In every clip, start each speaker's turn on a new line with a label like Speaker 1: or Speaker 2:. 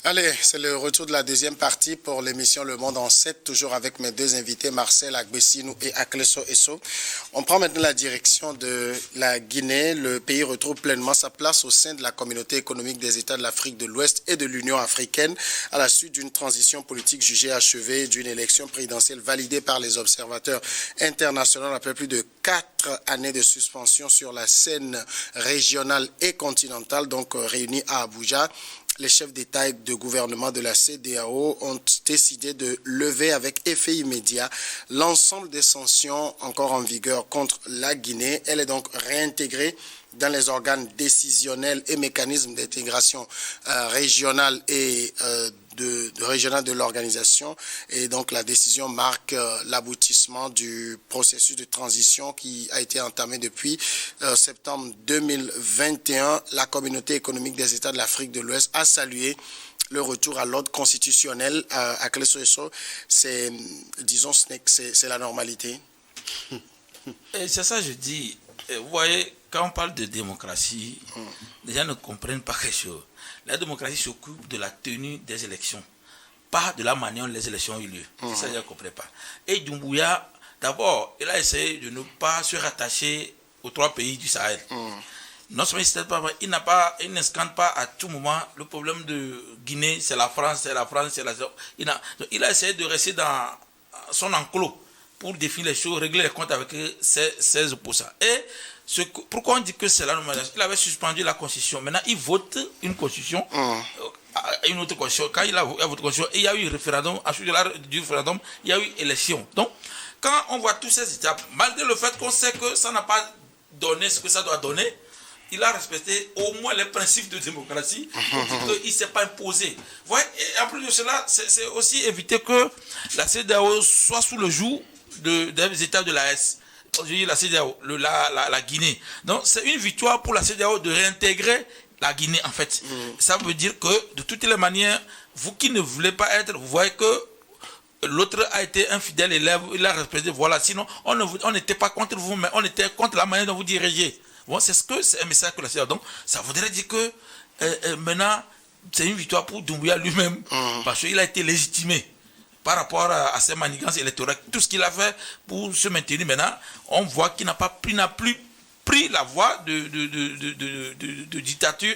Speaker 1: Allez, c'est le retour de la deuxième partie pour l'émission Le Monde en 7, toujours avec mes deux invités, Marcel Agbessinou et Akleso Esso. On prend maintenant la direction de la Guinée. Le pays retrouve pleinement sa place au sein de la communauté économique des États de l'Afrique de l'Ouest et de l'Union africaine à la suite d'une transition politique jugée achevée, d'une élection présidentielle validée par les observateurs internationaux après plus de 4 années de suspension sur la scène régionale et continentale, donc réunis à Abuja. Les chefs d'État et de gouvernement de la CEDEAO ont décidé de lever avec effet immédiat l'ensemble des sanctions encore en vigueur contre la Guinée. Elle est donc réintégrée dans les organes décisionnels et mécanismes d'intégration régionale et régionale de l'organisation. Et donc la décision marque l'aboutissement du processus de transition qui a été entamé depuis septembre 2021. La communauté économique des États de l'Afrique de l'Ouest a salué le retour à l'ordre constitutionnel à Kleso. C'est, disons, c'est la normalité.
Speaker 2: Et c'est ça que je dis. Vous voyez, quand on parle de démocratie, les gens ne comprennent pas quelque chose. La démocratie s'occupe de la tenue des élections, pas de la manière dont les élections ont eu lieu. C'est ça que je ne comprends pas. Et Doumbouya, d'abord, il a essayé de ne pas se rattacher aux 3 pays du Sahel. Non seulement il ne scanne pas à tout moment le problème de Guinée, c'est la France, c'est la France, c'est la... Il a essayé de rester dans son enclos pour définir les choses, régler les comptes avec ses opposants. Et pourquoi on dit que c'est la normalisation? Il avait suspendu la constitution. Maintenant, il vote une constitution, une autre constitution. Quand il a voté une constitution, il y a eu référendum. Ensuite du référendum, il y a eu élection. Donc, quand on voit toutes ces étapes, malgré le fait qu'on sait que ça n'a pas donné ce que ça doit donner, il a respecté au moins les principes de démocratie. Il ne s'est pas imposé. Voyez, et en plus de cela, c'est aussi éviter que la CEDEAO soit sous le joug des États de l'AS. Je dis la CEDEAO, la Guinée. Donc c'est une victoire pour la CEDEAO de réintégrer la Guinée en fait. Ça veut dire que de toutes les manières, vous qui ne voulez pas être, vous voyez que l'autre a été un fidèle élève, il a respecté, voilà. Sinon, on n'était pas contre vous, mais on était contre la manière dont vous dirigez. Bon, c'est un message que la CEDEAO. Donc ça voudrait dire que maintenant, c'est une victoire pour Doumbouya lui-même, parce qu'il a été légitimé par rapport à ses manigances électorales. Tout ce qu'il a fait pour se maintenir maintenant, on voit qu'il n'a plus pris la voie de dictateur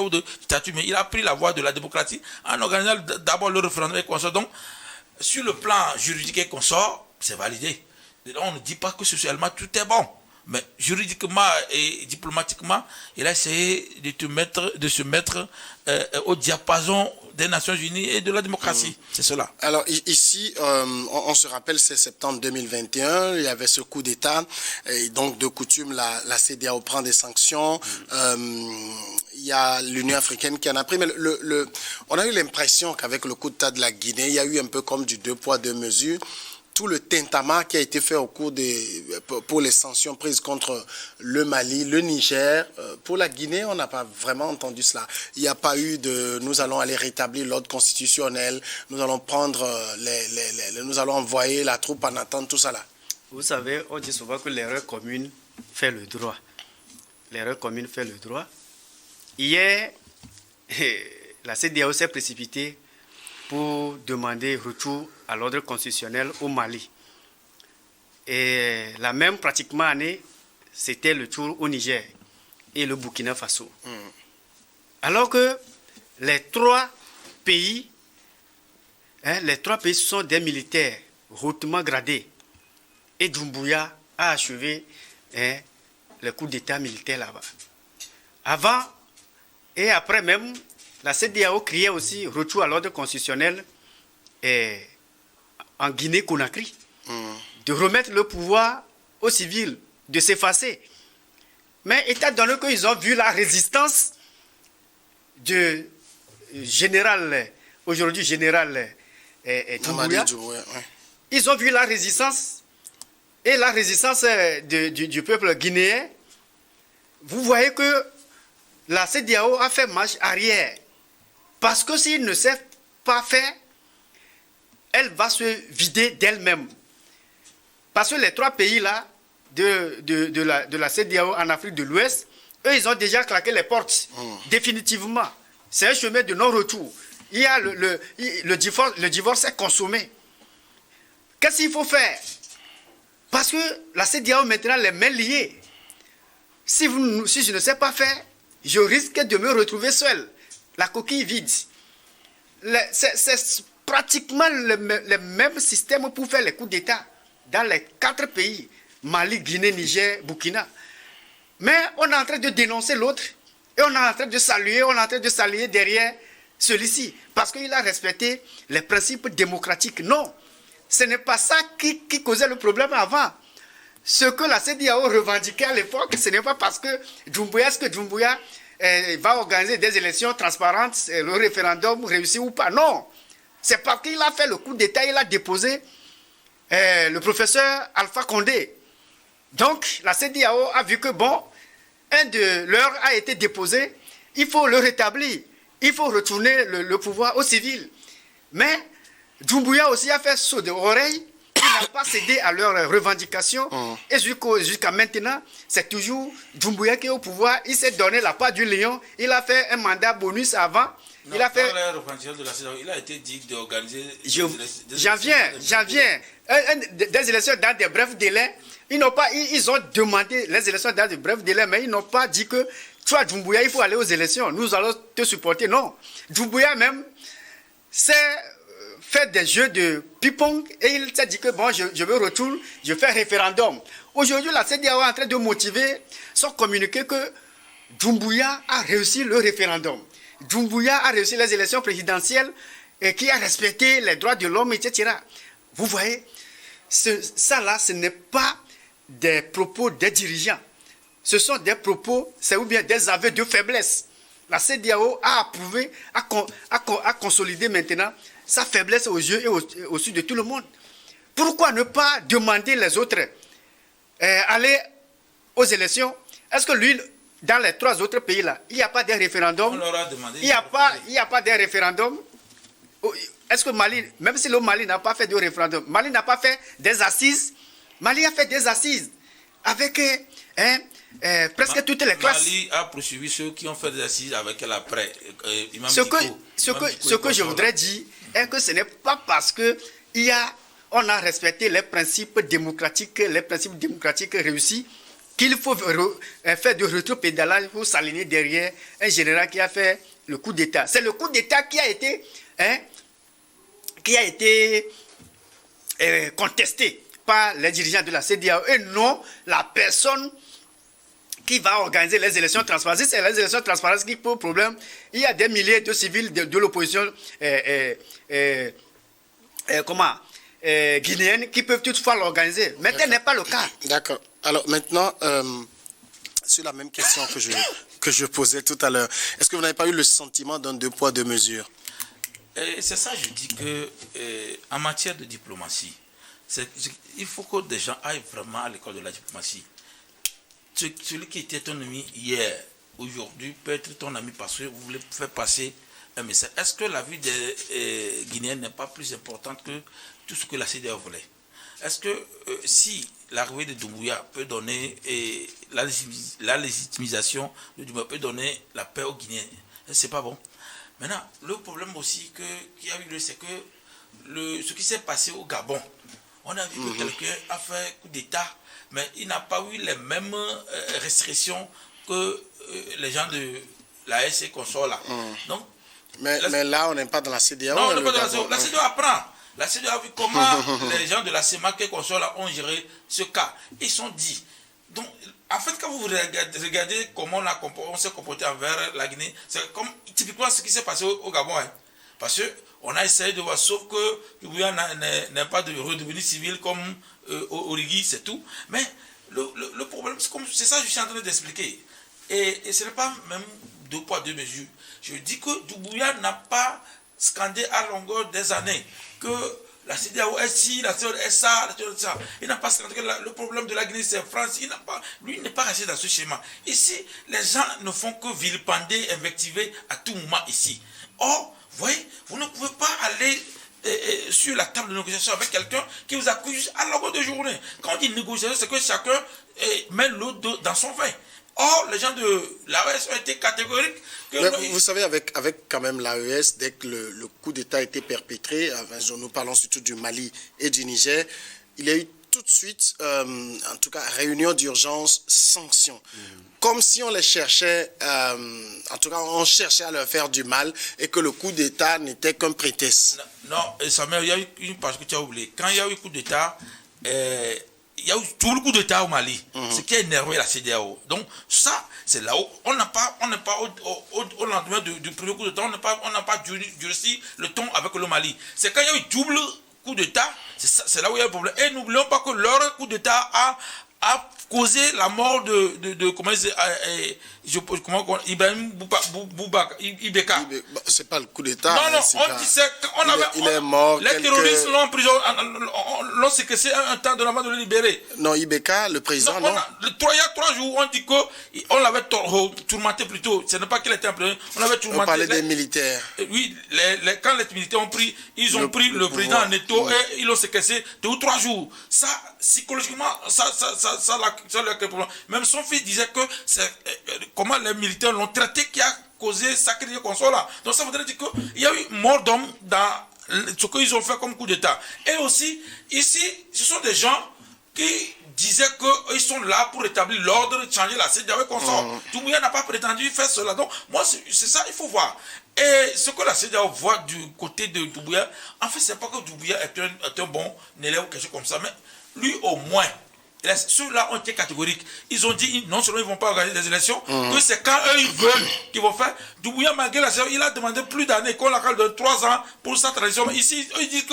Speaker 2: ou de dictature, mais il a pris la voie de la démocratie en organisant d'abord le référendum et consort. Donc, sur le plan juridique et consort, c'est validé. On ne dit pas que socialement tout est bon. Mais juridiquement et diplomatiquement, il a essayé de se mettre au diapason des Nations Unies et de la démocratie. C'est cela.
Speaker 1: Alors ici, on se rappelle, c'est septembre 2021, il y avait ce coup d'État, et donc de coutume, la CEDEAO prend des sanctions. Il y a l'Union africaine qui en a pris, mais on a eu l'impression qu'avec le coup d'État de la Guinée, il y a eu un peu comme du 2 poids 2 mesures. Tout le tintamarre qui a été fait au cours pour les sanctions prises contre le Mali, le Niger. Pour la Guinée, on n'a pas vraiment entendu cela. Il n'y a pas eu de « nous allons aller rétablir l'ordre constitutionnel, nous allons prendre nous allons envoyer la troupe en attente », tout ça là.
Speaker 3: Vous savez, on dit souvent que l'erreur commune fait le droit. L'erreur commune fait le droit. Hier, la CEDEAO s'est précipitée pour demander retour à l'ordre constitutionnel au Mali. Et la même pratiquement année, c'était le tour au Niger et le Burkina Faso. Alors que les 3 pays sont des militaires hautement gradés. Et Doumbouya a achevé le coup d'État militaire là-bas. Avant et après même, la CEDEAO criait aussi retour à l'ordre constitutionnel en Guinée-Conakry, de remettre le pouvoir aux civils, de s'effacer. Mais étant donné qu'ils ont vu la résistance du général, aujourd'hui général Doumbouya, ils ont vu la résistance et la résistance du peuple guinéen. Vous voyez que la CEDEAO a fait marche arrière. Parce que s'il ne sait pas faire, elle va se vider d'elle-même. Parce que les 3 pays-là de la CEDEAO en Afrique de l'Ouest, eux, ils ont déjà claqué les portes, définitivement. C'est un chemin de non-retour. il y a le divorce est consommé. Qu'est-ce qu'il faut faire? Parce que la CEDEAO maintenant les mains liées. Si je ne sais pas faire, je risque de me retrouver seul, la coquille vide. C'est pratiquement le même système pour faire les coups d'État dans les 4 pays, Mali, Guinée, Niger, Burkina. Mais on est en train de dénoncer l'autre et on est en train de saluer derrière celui-ci parce qu'il a respecté les principes démocratiques. Non, ce n'est pas ça qui causait le problème avant. Ce que la CEDEAO revendiquait à l'époque, ce n'est pas parce que Doumbouya va organiser des élections transparentes, le référendum réussi ou pas. Non, c'est parce qu'il a fait le coup d'État, il a déposé le professeur Alpha Condé. Donc, la CEDEAO a vu que, bon, un de leurs a été déposé, il faut le rétablir, il faut retourner le pouvoir aux civils. Mais Doumbouya aussi a fait saut d'oreille, il n'a pas cédé à leurs revendications, et jusqu'à maintenant, c'est toujours Doumbouya qui est au pouvoir, il s'est donné la part du lion, il a fait un mandat bonus avant.
Speaker 2: Non,
Speaker 3: il a fait.
Speaker 2: Il a été dit d'organiser.
Speaker 3: J'en viens. Des élections dans des brefs délais. Ils ont demandé les élections dans de brefs délais, mais ils n'ont pas dit que toi, Doumbouya, il faut aller aux élections. Nous allons te supporter. Non. Doumbouya même s'est fait des jeux de ping-pong et il s'est dit que bon, je veux retourner, je fais référendum. Aujourd'hui, la CEDEAO est en train de motiver son communiqué que Doumbouya a réussi le référendum. Doumbouya a réussi les élections présidentielles et qui a respecté les droits de l'homme, etc. Vous voyez, ça là, ce n'est pas des propos des dirigeants. Ce sont des propos, c'est ou bien des aveux de faiblesse. La CEDEAO a approuvé, a consolidé maintenant sa faiblesse aux yeux et aux yeux de tout le monde. Pourquoi ne pas demander les autres aller aux élections? Est-ce que lui, dans les 3 autres pays-là, il n'y a pas de référendum?
Speaker 2: On leur a demandé.
Speaker 3: Il n'y a pas de référendum. Est-ce que Mali, même si le Mali n'a pas fait de référendum, Mali n'a pas fait des assises, Mali a fait des assises avec presque toutes les classes.
Speaker 2: Mali a poursuivi ceux qui ont fait des assises avec l'après.
Speaker 3: Ce que je voudrais dire est que ce n'est pas parce que on a respecté les principes démocratiques réussis qu'il faut faire de rétropédalage pour s'aligner derrière un général qui a fait le coup d'État. C'est le coup d'État qui a été contesté par les dirigeants de la CEDEAO et non la personne qui va organiser les élections transparentes. Si c'est les élections transparentes qui pose problème, il y a des milliers de civils de l'opposition guinéenne qui peuvent toutefois l'organiser. Mais tel n'est pas le cas.
Speaker 1: D'accord. Alors maintenant, sur la même question que je posais tout à l'heure, est-ce que vous n'avez pas eu le sentiment d'un 2 poids 2 mesures?
Speaker 2: C'est ça, je dis que en matière de diplomatie, il faut que des gens aillent vraiment à l'école de la diplomatie. Celui qui était ton ami hier, aujourd'hui peut être ton ami parce que vous voulez faire passer un message. Est-ce que la vie des Guinéens n'est pas plus importante que tout ce que la CEDEAO voulait? Est-ce que si l'arrivée de Doumbouya peut donner la légitimisation de Doumbouya peut donner la paix aux Guinéens, c'est pas bon. Maintenant, le problème aussi qui a eu lieu, c'est que ce qui s'est passé au Gabon, on a vu que quelqu'un a fait un coup d'État, mais il n'a pas eu les mêmes restrictions que les gens de la SC qu'on sort là. Donc,
Speaker 1: mais là, on n'est pas dans la CEDEAO.
Speaker 2: Non, on n'est pas dans la CEDEAO. La CEDEAO apprend. La CEDEAO a vu comment les gens de la CEMAC qu'on sort là ont géré ce cas. Ils sont dit. Donc, en fait, quand vous regardez comment on s'est comporté envers la Guinée, c'est comme typiquement ce qui s'est passé au Gabon. Hein. Parce qu'on a essayé de voir, sauf que Doumbouya n'a pas de redevenu civil comme Origi, c'est tout. Mais le problème, c'est ça que je suis en train d'expliquer. Et ce n'est pas même 2 poids 2 mesures. Je dis que Doumbouya n'a pas scandé à longueur des années que la CEDEAO est ci, la CEDEAO est ça, la CEDEAO est ça. Il n'a pas scandé que le problème de la Guinée, c'est France. Lui, il n'est pas resté dans ce schéma. Ici, les gens ne font que vilipender, invectiver à tout moment ici. Or, vous voyez, vous ne pouvez pas aller sur la table de négociation avec quelqu'un qui vous accuse à longueur de journée. Quand on dit négociation, c'est que chacun met l'eau dans son vin. Or, les gens de l'AES ont été catégoriques.
Speaker 1: Vous savez, avec quand même l'AES, dès que le coup d'État a été perpétré, nous parlons surtout du Mali et du Niger, il y a eu tout de suite, en tout cas, réunion d'urgence, sanctions. Comme si on les cherchait, en tout cas, on cherchait à leur faire du mal et que le coup d'État n'était qu'un prétexte.
Speaker 2: Non, Samuel, il y a eu une page que tu as oubliée. Quand il y a eu coup d'État, il y a eu tout le coup d'État au Mali, ce qui a énervé la CEDEAO. Donc ça, c'est là où on n'est pas au lendemain du premier coup d'État, on n'a pas durci le ton avec le Mali. C'est quand il y a eu double coup d'État, c'est là où il y a le problème. Et n'oublions pas que leur coup d'État a causé la mort de comment Ibrahim Ibeka.
Speaker 1: C'est pas le coup d'État.
Speaker 2: Non,
Speaker 1: il est mort.
Speaker 2: Les terroristes l'ont en prison, l'ont séquestré un temps de avant de le libérer.
Speaker 1: Non, Ibeka, le président, non.
Speaker 2: Il y a 3 jours, on dit qu'on l'avait tourmenté plutôt. Ce n'est pas qu'il était en prison, on l'avait tourmenté.
Speaker 1: On parlait des militaires.
Speaker 2: Oui, quand les militaires ont pris, le président en étau et ils l'ont séquestré 2 ou 3 jours. Ça, psychologiquement, ça lui a créé problème. Même son fils disait que c'est comment les militaires l'ont traité qui a causé sacrifice comme ça là. Donc ça voudrait dire qu'il y a eu mort d'hommes dans ce qu'ils ont fait comme coup d'État. Et aussi, ici, ce sont des gens qui disaient qu'ils sont là pour établir l'ordre, changer la CEDEAO et qu'on sort. Doumbouya n'a pas prétendu faire cela. Donc, moi, c'est ça, il faut voir. Et ce que la CEDEAO voit du côté de Doumbouya, en fait, c'est pas que Doumbouya est un bon élève ou quelque chose comme ça, mais lui, au moins, ceux-là ont été catégoriques. Ils ont dit non seulement ils ne vont pas organiser des élections, que c'est quand eux ils veulent qu'ils vont faire. Doumbouya, malgré la CEDEAO, il a demandé plus d'années, qu'on l'accorde de 3 ans pour sa transition. Mais ici, ils disent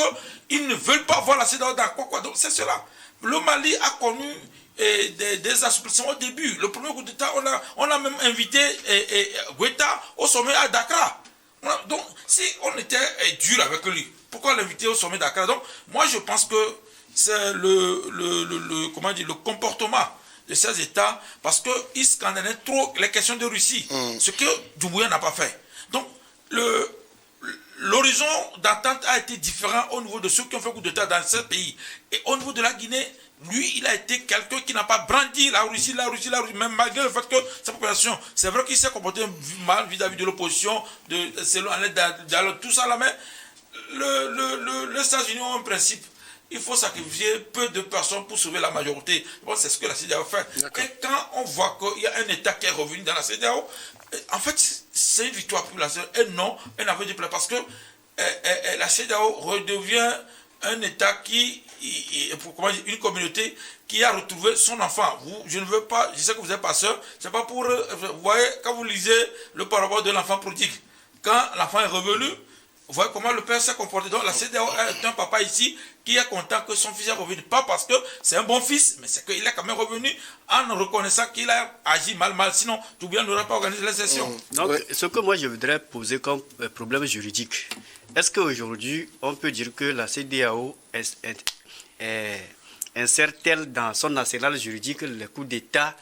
Speaker 2: qu'ils ne veulent pas voir la CEDEAO dans quoi. Donc c'est cela. Le Mali a connu des assouplissements au début. Le premier coup d'État, on a même invité Guetta au sommet à Dakar. Donc, si on était dur avec lui, pourquoi l'inviter au sommet Dakar? Donc, moi, je pense que c'est le comportement de ces États, parce qu'ils scandalisent trop les questions de Russie, ce que Doumbouya n'a pas fait. Donc, l'horizon d'attente a été différent au niveau de ceux qui ont fait coup d'État dans ce pays. Et au niveau de la Guinée, lui, il a été quelqu'un qui n'a pas brandi la Russie, même malgré le fait que sa population, c'est vrai qu'il s'est comporté mal vis-à-vis de l'opposition, selon dialogue, tout ça là, mais les États-Unis ont un principe. Il faut sacrifier peu de personnes pour sauver la majorité. Bon, c'est ce que la CEDEAO fait. Et quand on voit qu'il y a un État qui est revenu dans la CEDEAO, en fait, c'est une victoire pour la CEDEAO. Et non, un aveu de plaie. Parce que la CEDEAO redevient un État une communauté qui a retrouvé son enfant. Je ne veux pas, je sais que vous êtes passeur, c'est pas pour, vous voyez, quand vous lisez le parabole de l'enfant prodigue, quand l'enfant est revenu, vous voyez comment le père s'est comporté. Donc la CEDEAO est un papa ici qui est content que son fils est revenu. Pas parce que c'est un bon fils, mais c'est qu'il est quand même revenu en reconnaissant qu'il a agi mal. Sinon, Doumbouya n'aurait pas organisé les sessions.
Speaker 3: Donc, ce que moi je voudrais poser comme problème juridique, est-ce qu'aujourd'hui, on peut dire que la CEDEAO insère-t-elle dans son arsenal juridique le coup d'État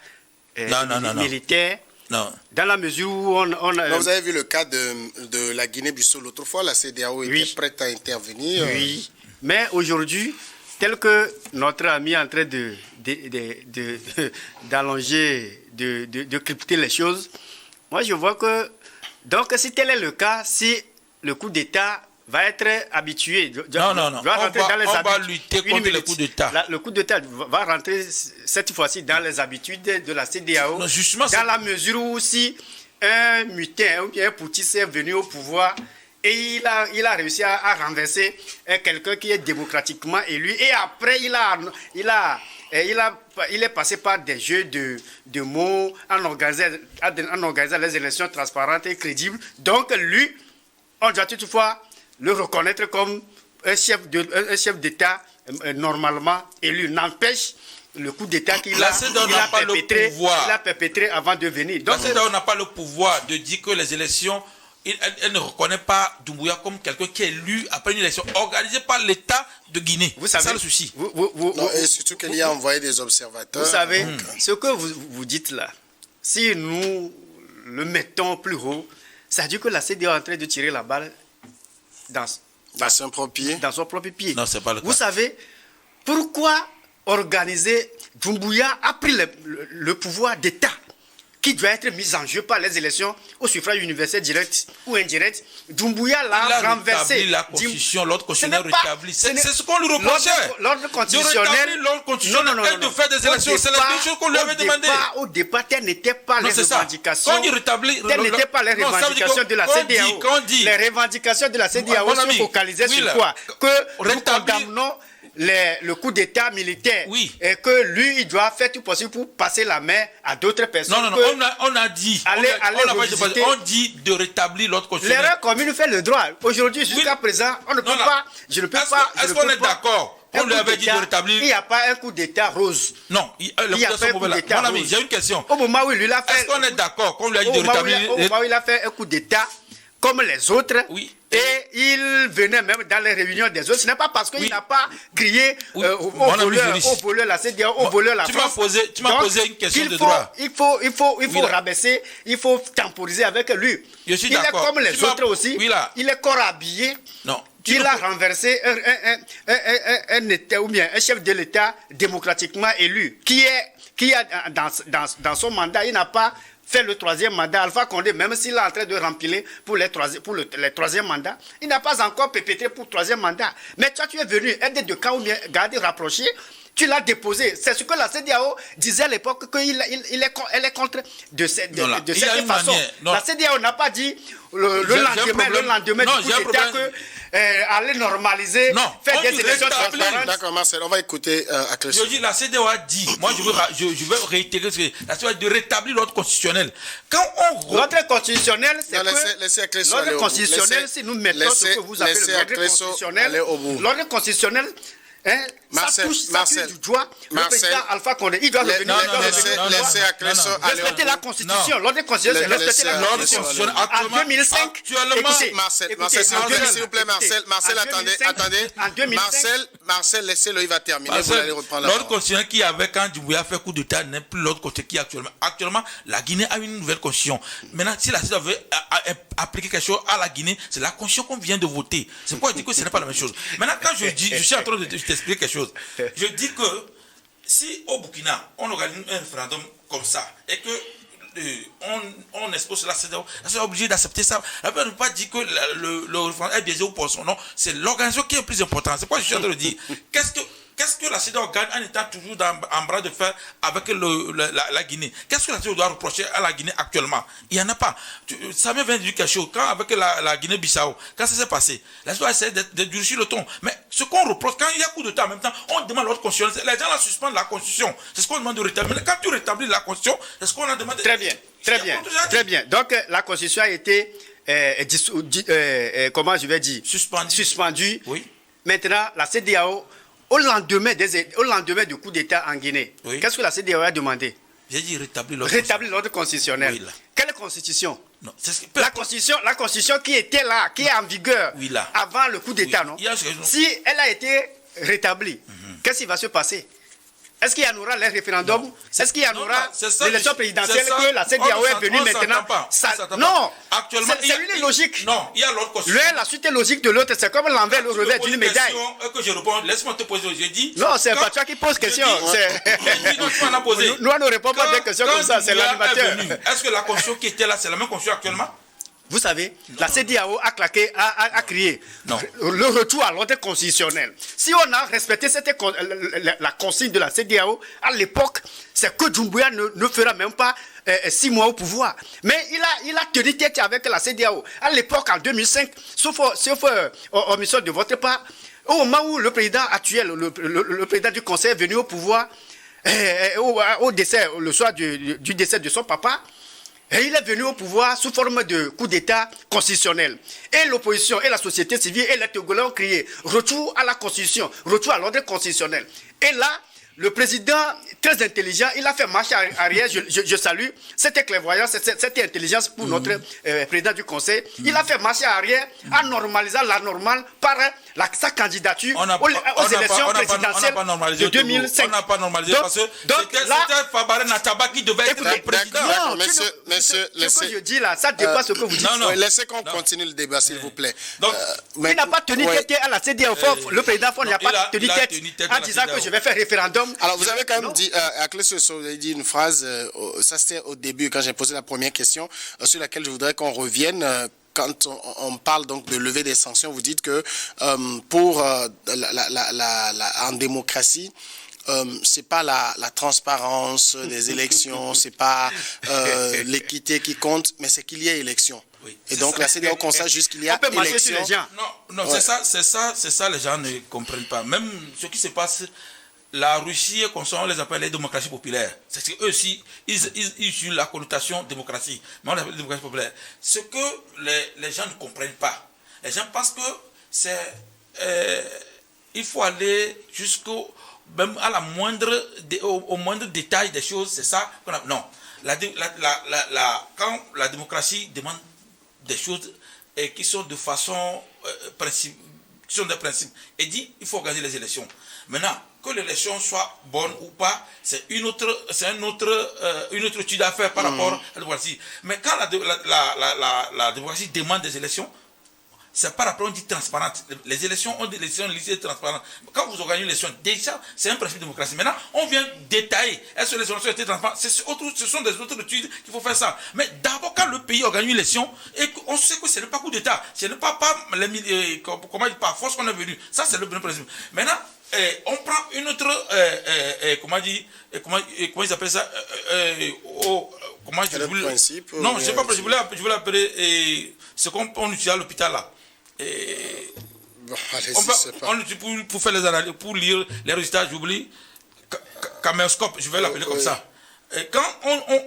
Speaker 3: militaire?
Speaker 2: Non.
Speaker 3: Dans la mesure où on a...
Speaker 1: Vous avez vu le cas de la Guinée-Bissau. L'autre fois, la CEDEAO était prête à intervenir.
Speaker 3: Oui, mais aujourd'hui, tel que notre ami est en train d'allonger, de crypter les choses, moi je vois que, donc si tel est le cas, si le coup d'État va être habitué.
Speaker 2: Non. On va lutter contre le coup d'État.
Speaker 3: Le coup d'État va rentrer cette fois-ci dans les habitudes de la CEDEAO.
Speaker 2: Non, justement,
Speaker 3: dans la mesure où si un mutin ou bien un putschiste est venu au pouvoir et il a réussi à renverser quelqu'un qui est démocratiquement élu, et après il est passé par des jeux de mots en organisant les élections transparentes et crédibles. Donc lui, on doit toutefois le reconnaître comme un chef d'État normalement élu. N'empêche le coup d'État qu'il a perpétré avant de venir.
Speaker 2: Donc, la CEDEAO n'a pas le pouvoir de dire que les élections, elle ne reconnaît pas Doumbouya comme quelqu'un qui est élu après une élection organisée par l'État de Guinée. C'est ça le souci.
Speaker 1: Et surtout qu'il y a envoyé des observateurs.
Speaker 3: Vous savez, ce que vous dites là, si nous le mettons plus haut, ça veut dire que la CEDEAO est en train de tirer la balle dans son propre pied.
Speaker 2: Non, c'est pas le cas.
Speaker 3: Vous savez, pourquoi organiser Doumbouya a pris le pouvoir d'État? qui doit être mise en jeu par les élections au suffrage universel direct ou indirect. Doumbouya l'a renversé.
Speaker 2: La constitution, l'ordre constitutionnel rétabli. C'est ce qu'on lui reprochait.
Speaker 3: L'ordre constitutionnel.
Speaker 2: L'ordre constitutionnel et de faire des élections. C'est la deux choses qu'on lui avait demandé.
Speaker 3: Au départ, telles n'étaient pas les revendications.
Speaker 2: Quand il rétablit.
Speaker 3: Telles n'étaient pas les revendications de la CEDEAO. Les revendications de la CEDEAO se focalisaient sur quoi? Que nous condamnons le coup d'État militaire, et que lui, il doit faire tout possible pour passer la main à d'autres personnes.
Speaker 2: Non, on a dit, on dit de rétablir l'ordre constitutionnel.
Speaker 3: L'erreur commune fait le droit. Aujourd'hui, jusqu'à présent, on ne peut pas, je ne peux pas.
Speaker 2: Est-ce qu'on est d'accord? On lui avait dit de rétablir.
Speaker 3: Il n'y a pas un coup d'État rose.
Speaker 2: Non, il n'y a pas un coup d'État rose. Mon ami, j'ai une question.
Speaker 3: Au moment où il l'a fait.
Speaker 2: Est-ce qu'on est d'accord qu'on lui a dit de rétablir?
Speaker 3: Au moment où il a fait un coup d'État comme les autres, et il venait même dans les réunions des autres. Ce n'est pas parce qu'il n'a pas crié au voleur la CEDEAO, au voleur la France.
Speaker 2: Tu m'as posé une question de droit.
Speaker 3: Il faut rabaisser, il faut temporiser avec lui.
Speaker 2: Je suis
Speaker 3: il est comme les autres aussi. Il est corps habillé.
Speaker 2: Non.
Speaker 3: Il a renversé un État ou bien un chef de l'État démocratiquement élu qui a dans son mandat, il n'a pas fait le troisième mandat. Alpha Condé, même s'il est en train de remplir pour les troisième mandat, il n'a pas encore pénétré pour le troisième mandat. Mais toi, tu es venu aider de camp ou bien garder rapproché. Tu l'as déposé. C'est ce que la CEDEAO disait à l'époque, qu'elle est contre de cette façon. La CEDEAO n'a pas dit le lendemain du coup d'État que aller normaliser, faire des élections transparentes.
Speaker 1: D'accord, Marcel, on va écouter Akleso.
Speaker 2: Je dis, la CEDEAO a dit, moi je veux réitérer ce que la CEDEAO a dit, de rétablir l'ordre constitutionnel.
Speaker 3: L'ordre constitutionnel, c'est
Speaker 1: que
Speaker 3: l'ordre constitutionnel, si nous mettons ce que vous appelez l'ordre constitutionnel, l'ordre constitutionnel, ça touche du doigt le président Alpha Condé. Il doit revenir. Respecter la Constitution. L'ordre constitutionnel, c'est respecter la Constitution. En 2005,
Speaker 1: Marcel, s'il vous plaît, Marcel, attendez. Marcel, laissez-le, il va terminer. Vous allez reprendre
Speaker 2: l'ordre constitutionnel qui avait quand Doumbouya fait coup d'État n'est plus l'ordre constitutionnel qui est actuellement. Actuellement, la Guinée a une nouvelle constitution. Maintenant, si la CEDEAO veut appliquer quelque chose à la Guinée, c'est la constitution qu'on vient de voter. C'est pourquoi je dis que ce n'est pas la même chose. Maintenant, quand je dis, je suis en train de t'expliquer quelque chose. Je dis que si au Burkina, on organise un référendum comme ça et que on expose la CEDEAO, est obligé d'accepter ça. On ne peut pas dire que le référendum est biaisé ou pour son nom. C'est l'organisation qui est plus importante. C'est pourquoi je suis en train de dire. Qu'est-ce que la CEDEAO gagne en étant toujours en bras de fer avec la Guinée? Qu'est-ce que la CEDEAO doit reprocher à la Guinée actuellement? Il n'y en a pas. Ça me vient de dire quelque chose. Quand avec la Guinée-Bissau, quand ça s'est passé, la CEDEAO essaie de durcir le ton. Mais ce qu'on reproche, quand il y a coup d'État en même temps, on demande l'ordre constitutionnel. Les gens la suspendent la Constitution. C'est ce qu'on demande de rétablir. Mais quand tu rétablis la Constitution, c'est ce qu'on a demandé.
Speaker 3: Très bien. Donc la Constitution a été, comment je vais dire, suspendue. Oui. Maintenant, la CEDEAO, au lendemain du coup d'État en Guinée, qu'est-ce que la CEDEAO a demandé?
Speaker 2: J'ai dit rétablir
Speaker 3: l'ordre constitutionnel. Oui, quelle constitution?
Speaker 2: Non,
Speaker 3: la constitution qui était là, qui est en vigueur avant le coup d'État, non? Si elle a été rétablie, qu'est-ce qui va se passer? Est-ce qu'il y en aura les référendums? Est-ce qu'il y en aura l'élection présidentielle que la CEDEAO est venue maintenant? Non,
Speaker 2: actuellement,
Speaker 3: c'est une logique.
Speaker 2: Non, il y a l'autre constitution.
Speaker 3: La suite logique de l'autre, c'est comme l'envers, le revers d'une médaille.
Speaker 2: Que je réponds, laisse-moi te poser, je dis.
Speaker 3: Non, c'est pas toi qui poses question. Nous, on ne répond pas des questions comme ça, c'est l'animateur.
Speaker 2: Est-ce que la constitution qui était là, c'est la même constitution actuellement?
Speaker 3: Vous savez, la CEDEAO a crié le retour à l'ordre constitutionnel. Si on a respecté la consigne de la CEDEAO, à l'époque, c'est que Doumbouya ne fera même pas 6 mois au pouvoir. Mais il a tenu tête avec la CEDEAO. À l'époque, en 2005, sauf omission de votre part, au moment où le président actuel, le président du Conseil est venu au pouvoir, au décès, le soir du décès de son papa, et il est venu au pouvoir sous forme de coup d'État constitutionnel. Et l'opposition et la société civile et les Togolais ont crié retour à la Constitution, retour à l'ordre constitutionnel. Et là, le président, très intelligent, il a fait marche arrière. Je salue cette clairvoyance, cette intelligence pour notre président du Conseil. Il a fait marche arrière en normalisant la normale par sa candidature aux élections présidentielles de 2005.
Speaker 2: On n'a pas normalisé parce que c'était Fabaré Nataba qui devait être le président.
Speaker 3: Non, ce que je dis là, ça dépasse ce que vous dites.
Speaker 1: Non, laissez qu'on continue le débat, s'il vous plaît.
Speaker 3: Il n'a pas tenu tête à la CEDEAO. Le président Fon n'a pas tenu tête en disant que je vais faire référendum sommes...
Speaker 1: Alors, vous avez quand même
Speaker 3: Non.
Speaker 1: dit, Akleso Eso, vous avez dit une phrase, ça c'était au début, quand j'ai posé la première question, sur laquelle je voudrais qu'on revienne. Quand on parle donc de lever des sanctions, vous dites que en démocratie, c'est pas la transparence des élections, c'est pas l'équité qui compte, mais c'est qu'il y ait élection.
Speaker 2: Oui,
Speaker 1: et donc la CEDEAO constate juste qu'il y a
Speaker 3: On peut marcher sur
Speaker 1: élection.
Speaker 3: les gens.
Speaker 2: Non,
Speaker 1: Ouais.
Speaker 2: c'est ça, les gens ne comprennent pas. Même ce qui se passe, la Russie, on les appelle les démocraties populaires. C'est qu'eux aussi, ils utilisent la connotation démocratie. Mais on les appelle démocratie populaire. Ce que les gens ne comprennent pas. Les gens pensent que c'est... il faut aller jusqu'au... Même à la au moindre détail des choses, c'est ça qu'on a... Non. Quand la démocratie demande des choses qui sont de façon principe, qui sont des principes, et dit il faut organiser les élections. Maintenant, que l'élection soit bonne ou pas, c'est une autre étude à faire par rapport à la démocratie. Mais quand la démocratie demande des élections, c'est par rapport, on dit transparente. Les élections ont des élections lisibles et transparentes. Quand vous organisez une élection, déjà, c'est un principe de démocratie. Maintenant, on vient détailler. Est-ce que les élections étaient transparentes? Ce sont des autres études qu'il faut faire ça. Mais d'abord, quand le pays organise une élection, et on sait que ce n'est pas coup d'État, ce n'est pas comment dire, par force qu'on est venu. Ça, c'est le premier principe. Maintenant, on prend une autre, comment ils appellent ça, comment je voulais...
Speaker 1: Principe,
Speaker 2: non, je sais pas, je voulais l'appeler ce qu'on utilise à l'hôpital là.
Speaker 1: Bon, allez,
Speaker 2: On utilise pour faire les analyses, pour lire les résultats, j'oublie. Caméscope, je vais l'appeler comme ça. Et quand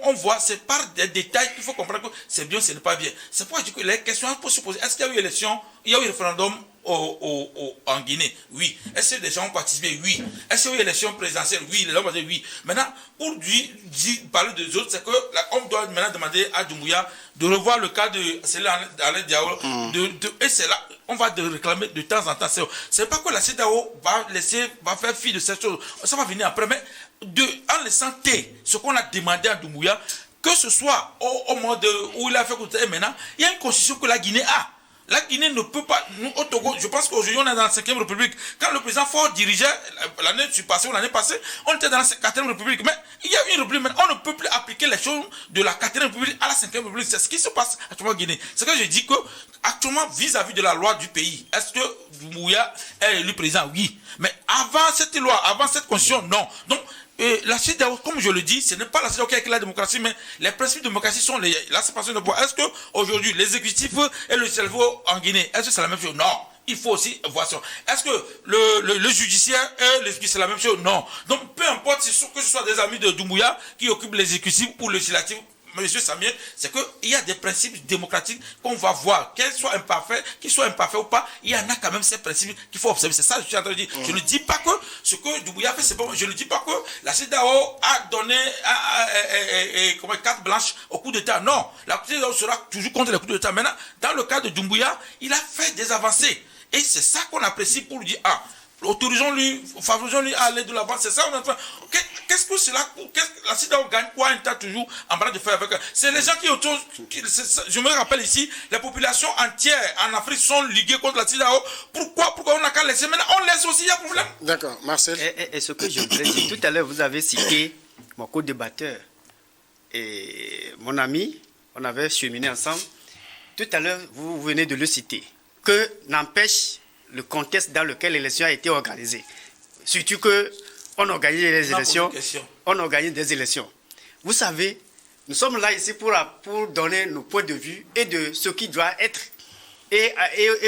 Speaker 2: on voit, c'est par des détails qu'il faut comprendre que c'est bien, ce n'est pas bien. C'est pourquoi je dis que les questions pour se poser. Est-ce qu'il y a eu élection, il y a eu référendum en Guinée? Oui. Est-ce que des gens ont participé? Oui. Est-ce qu'il y a eu élection présidentielle? Oui. Les gens ont dit oui. Maintenant, pour parler des autres, c'est qu'on doit maintenant demander à Doumbouya de revoir le cas de Alain Diao. Et c'est là, on va réclamer de temps en temps. C'est pas que la CEDEAO va faire fi de cette chose. Ça va venir après. Mais en laissant ce qu'on a demandé à Doumbouya, que ce soit au moment où il a fait côté maintenant, il y a une constitution que la Guinée a. La Guinée ne peut pas, nous au Togo, je pense qu'aujourd'hui on est dans la 5e République. Quand le président Faure dirigeait l'année passée, on était dans la 4e République. Mais il y a une République, on ne peut plus appliquer les choses de la 4e République à la 5e République. C'est ce qui se passe actuellement en Guinée. C'est que je dis que actuellement vis-à-vis de la loi du pays, est-ce que Doumbouya est élu président? Oui. Mais avant cette loi, avant cette constitution, non. Donc, la CEDEAO, comme je le dis, ce n'est pas la CEDEAO qui a écrit la démocratie, mais les principes de démocratie sont la séparation de pouvoir. Est-ce qu'aujourd'hui, l'exécutif et le cerveau en Guinée, est-ce que c'est la même chose? Non. Il faut aussi voir ça. Est-ce que le judiciaire et l'exécutif, c'est la même chose? Non. Donc, peu importe que ce soit des amis de Doumbouya qui occupent l'exécutif ou le législatif, Monsieur Samuel, c'est qu'il y a des principes démocratiques qu'on va voir, qu'ils soient imparfaits ou pas, il y en a quand même ces principes qu'il faut observer. C'est ça que je suis en train de dire. Je ne dis pas que ce que Doumbouya fait, c'est bon. Je ne dis pas que la CEDEAO a donné carte blanche au coup d'État. Non, la CEDEAO sera toujours contre les coups d'État. Maintenant, dans le cas de Doumbouya, il a fait des avancées. Et c'est ça qu'on apprécie pour lui dire, autorisons-lui, favorisons-lui à aller de l'avant. C'est ça qu'on est en train. Qu'est-ce que c'est là? La CEDEAO gagne quoi? Un tas toujours en bras de fer avec. C'est les gens qui autour. Je me rappelle ici, les populations entières en Afrique sont liguées contre la CEDEAO. Pourquoi on n'a qu'à laisser? Maintenant, on laisse aussi, il y a problème.
Speaker 1: D'accord, Marcel.
Speaker 3: Et ce que je voudrais dire, tout à l'heure, vous avez cité mon co-débatteur et mon ami, on avait cheminé ensemble. Tout à l'heure, vous venez de le citer. Que n'empêche le contexte dans lequel l'élection a été organisée. Surtout qu'on organise les élections. On organise des élections. Vous savez, nous sommes là ici pour donner nos points de vue et de ce qui doit être. Et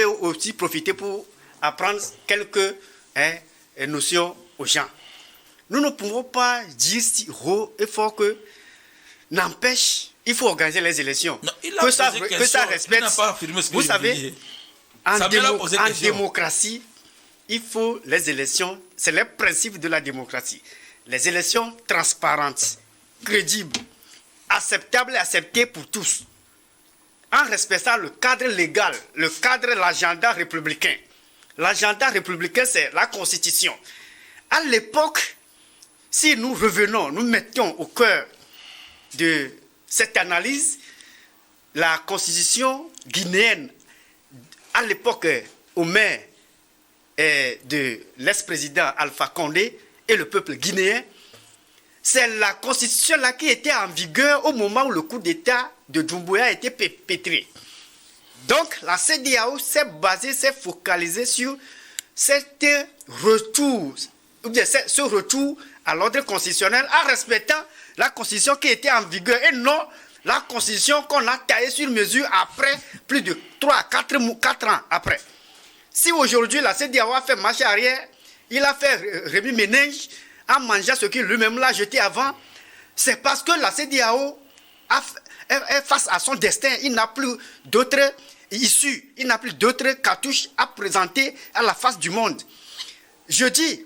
Speaker 3: aussi profiter pour apprendre quelques notions aux gens. Nous ne pouvons pas dire si haut et fort que n'empêche, il faut organiser les élections.
Speaker 2: Non,
Speaker 3: que ça respecte. Vous savez, en démocratie, il faut les élections, c'est le principe de la démocratie. Les élections transparentes, crédibles, acceptables et acceptées pour tous. En respectant le cadre légal, l'agenda républicain. L'agenda républicain, c'est la Constitution. À l'époque, si nous revenons, nous mettions au cœur de cette analyse la Constitution guinéenne, à l'époque, au maire de l'ex-président Alpha Condé et le peuple guinéen, c'est la constitution-là qui était en vigueur au moment où le coup d'État de Doumbouya a été pétré. Donc, la CEDEAO s'est basée, s'est focalisée sur ce retour à l'ordre constitutionnel en respectant la constitution qui était en vigueur et non la constitution qu'on a taillée sur mesure après plus de 3 à 4 ans après. Si aujourd'hui la CEDEAO a fait marche arrière, il a fait remis ménage en mangeant ce qu'il lui-même l'a jeté avant, c'est parce que la CEDEAO est face à son destin. Il n'a plus d'autres issues, il n'a plus d'autres cartouches à présenter à la face du monde. Je dis,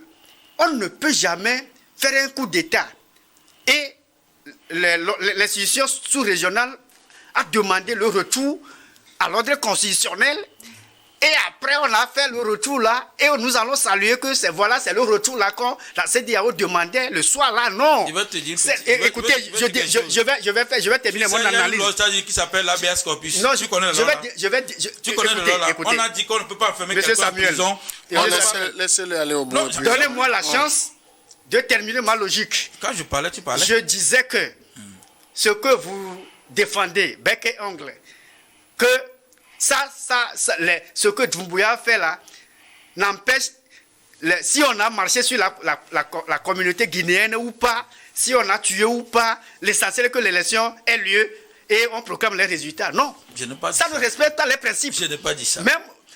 Speaker 3: on ne peut jamais faire un coup d'État et l'institution sous-régionale a demandé le retour à l'ordre constitutionnel. Et après, on a fait le retour là, et nous allons saluer que c'est le retour là qu'on la CEDEAO demandait le soir là. Non.
Speaker 2: Je vais te dire.
Speaker 3: Écoutez, je vais terminer mon analyse.
Speaker 2: Il y a une qui s'appelle l'ABS Corpus.
Speaker 3: Non,
Speaker 2: tu connais le
Speaker 3: tu
Speaker 2: connais le là. On a dit qu'on ne peut pas enfermer quelqu'un en prison.
Speaker 1: Laissez-le aller au bout.
Speaker 3: Donnez-moi la chance de terminer ma logique.
Speaker 2: Quand je parlais, tu parlais.
Speaker 3: Je disais que ce que vous défendez, bec et ongle, que ce que Doumbouya a fait là, n'empêche, si on a marché sur la communauté guinéenne ou pas, si on a tué ou pas, l'essentiel est que l'élection ait lieu et on proclame les résultats. Non,
Speaker 2: je n'ai pas dit
Speaker 3: ça ne respecte pas les principes.
Speaker 2: Je n'ai pas dit ça.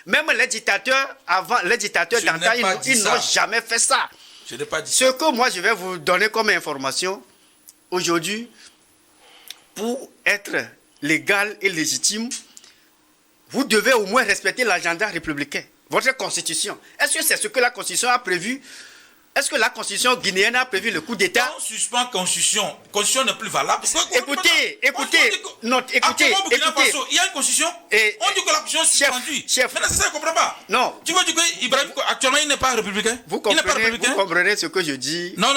Speaker 3: Même les dictateurs d'antan, ils n'ont jamais fait ça.
Speaker 2: Je n'ai pas dit
Speaker 3: ça. Ce que moi je vais vous donner comme information, aujourd'hui, pour être légal et légitime, vous devez au moins respecter l'agenda républicain, votre constitution. Est-ce que c'est ce que la constitution a prévu? Est-ce que la constitution guinéenne a prévu le coup d'État?
Speaker 2: Quand on suspend constitution n'est plus valable.
Speaker 3: Écoutez.
Speaker 2: Il y a une constitution. On dit que la constitution est suspendue. Maintenant, c'est ça, je ne comprends pas.
Speaker 3: Non.
Speaker 2: Tu veux dire qu'Ibrahim, actuellement, il n'est pas républicain?
Speaker 3: Vous comprenez ce que je dis?
Speaker 2: Non.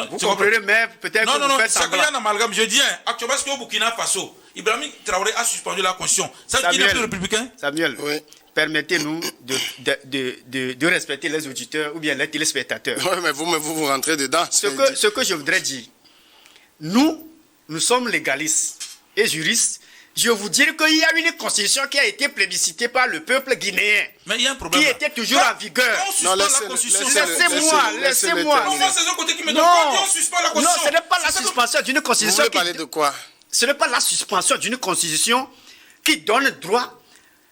Speaker 3: Vous comprenez, mais peut-être que vous faites
Speaker 2: semblant. C'est qu'il y a un amalgame. Je dis, actuellement, est-ce qu'au Burkina Faso, Ibrahim Traoré a suspendu la constitution? Ça veut dire qu'il n'est plus républicain?
Speaker 3: Samuel, oui. Permettez-nous de respecter les auditeurs ou bien les téléspectateurs.
Speaker 1: Oui, mais vous rentrez dedans.
Speaker 3: Ce que je voudrais dire, nous sommes légalistes et juristes. Je vous dire qu'il y a une constitution qui a été plébiscitée par le peuple guinéen.
Speaker 2: Mais il y a un problème.
Speaker 3: Qui était toujours en vigueur. Laissez-moi. Non, ce n'est pas la suspension d'une constitution.
Speaker 1: Vous voulez parler de quoi?
Speaker 3: Ce n'est pas la suspension d'une constitution qui donne droit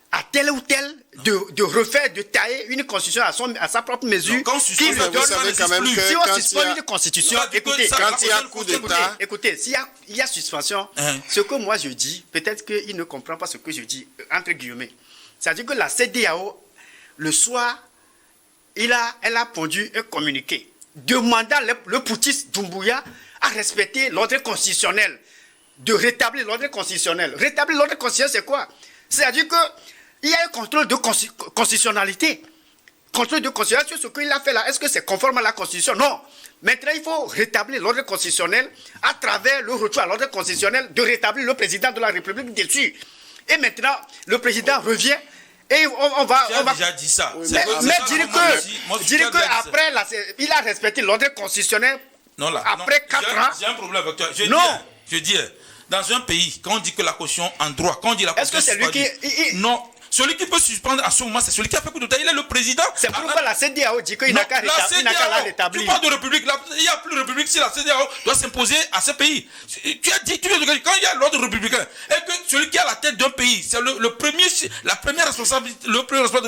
Speaker 3: à tel ou tel de refaire, de tailler une constitution à sa propre mesure.
Speaker 1: Si
Speaker 3: on suspend une constitution, écoutez,
Speaker 1: quand il y a coup d'État,
Speaker 3: écoutez, s'il y a suspension, ce que moi je dis, peut-être qu'il ne comprend pas ce que je dis, entre guillemets. C'est-à-dire que la CEDEAO, le soir, elle a pondu un communiqué demandant le putschiste Doumbouya à respecter l'ordre constitutionnel, de rétablir l'ordre constitutionnel. Rétablir l'ordre constitutionnel, c'est quoi? C'est-à-dire qu'il y a un contrôle de constitutionnalité. Contrôle de constitutionnalité sur ce qu'il a fait là. Est-ce que c'est conforme à la Constitution? Non. Maintenant, il faut rétablir l'ordre constitutionnel à travers le retour à l'ordre constitutionnel de rétablir le président de la République dessus. Et maintenant, le président revient et on va
Speaker 2: déjà dit ça.
Speaker 3: Oui, mais dire que après, il a respecté l'ordre constitutionnel. Après 4 ans.
Speaker 2: J'ai un problème avec toi. Je dis, dans un pays, quand on dit que la caution en droit, quand on dit la caution non, celui qui peut suspendre à ce moment, c'est celui qui a fait coup d'État, il est le président.
Speaker 3: C'est pourquoi la CEDEAO dit qu'il n'a qu'à la rétablir.
Speaker 2: Tu parles de république, il n'y a plus de république si la CEDEAO doit s'imposer à ce pays. Tu as dit, quand il y a l'ordre républicain, et que celui qui a la tête d'un pays, c'est le premier responsable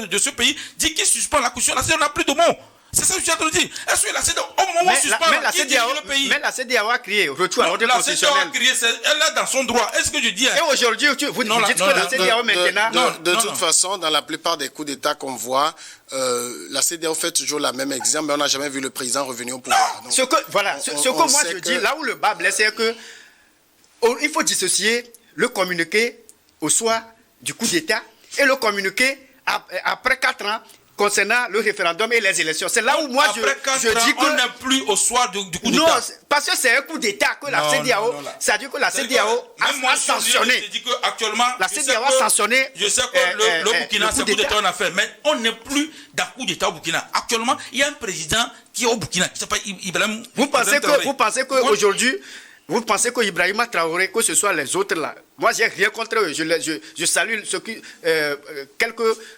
Speaker 2: de ce pays, dit qu'il suspend la caution, la CEDEAO n'a plus de mots. C'est ça que je suis en train de dire. Est-ce que la CEDEAO, au moment où on suspend, qui dirige le pays?
Speaker 3: Mais la CEDEAO a crié retour à l'ordre constitutionnel.
Speaker 2: La CEDEAO a crié, elle est dans son droit. Est-ce que je dis?
Speaker 3: Et aujourd'hui, vous dites que la CEDEAO maintenant...
Speaker 1: De toute façon, dans la plupart des coups d'État qu'on voit, la CEDEAO fait toujours la même exemple, mais on n'a jamais vu le président revenir au pouvoir. Donc,
Speaker 3: ce que moi je dis, là où le bas blesse, c'est que il faut dissocier le communiqué au soir du coup d'État et le communiqué après 4 ans concernant le référendum et les élections. C'est là où moi je dis que...
Speaker 2: on n'est plus au soir du coup
Speaker 3: non,
Speaker 2: d'État.
Speaker 3: Parce que c'est un coup d'État que la CEDEAO, c'est-à-dire que la CEDEAO a sanctionné.
Speaker 2: Je dis que actuellement,
Speaker 3: la CEDEAO a sanctionné.
Speaker 2: Je sais que le Burkina, c'est coup d'État on a fait, mais on n'est plus dans coup d'État au Burkina. Actuellement, il y a un président qui est au Burkina, qui s'appelle Ibrahim.
Speaker 3: Vous pensez qu'aujourd'hui, vous pensez que Ibrahima Traoré, que ce soit les autres là, moi j'ai rien contre eux, je salue ce qui,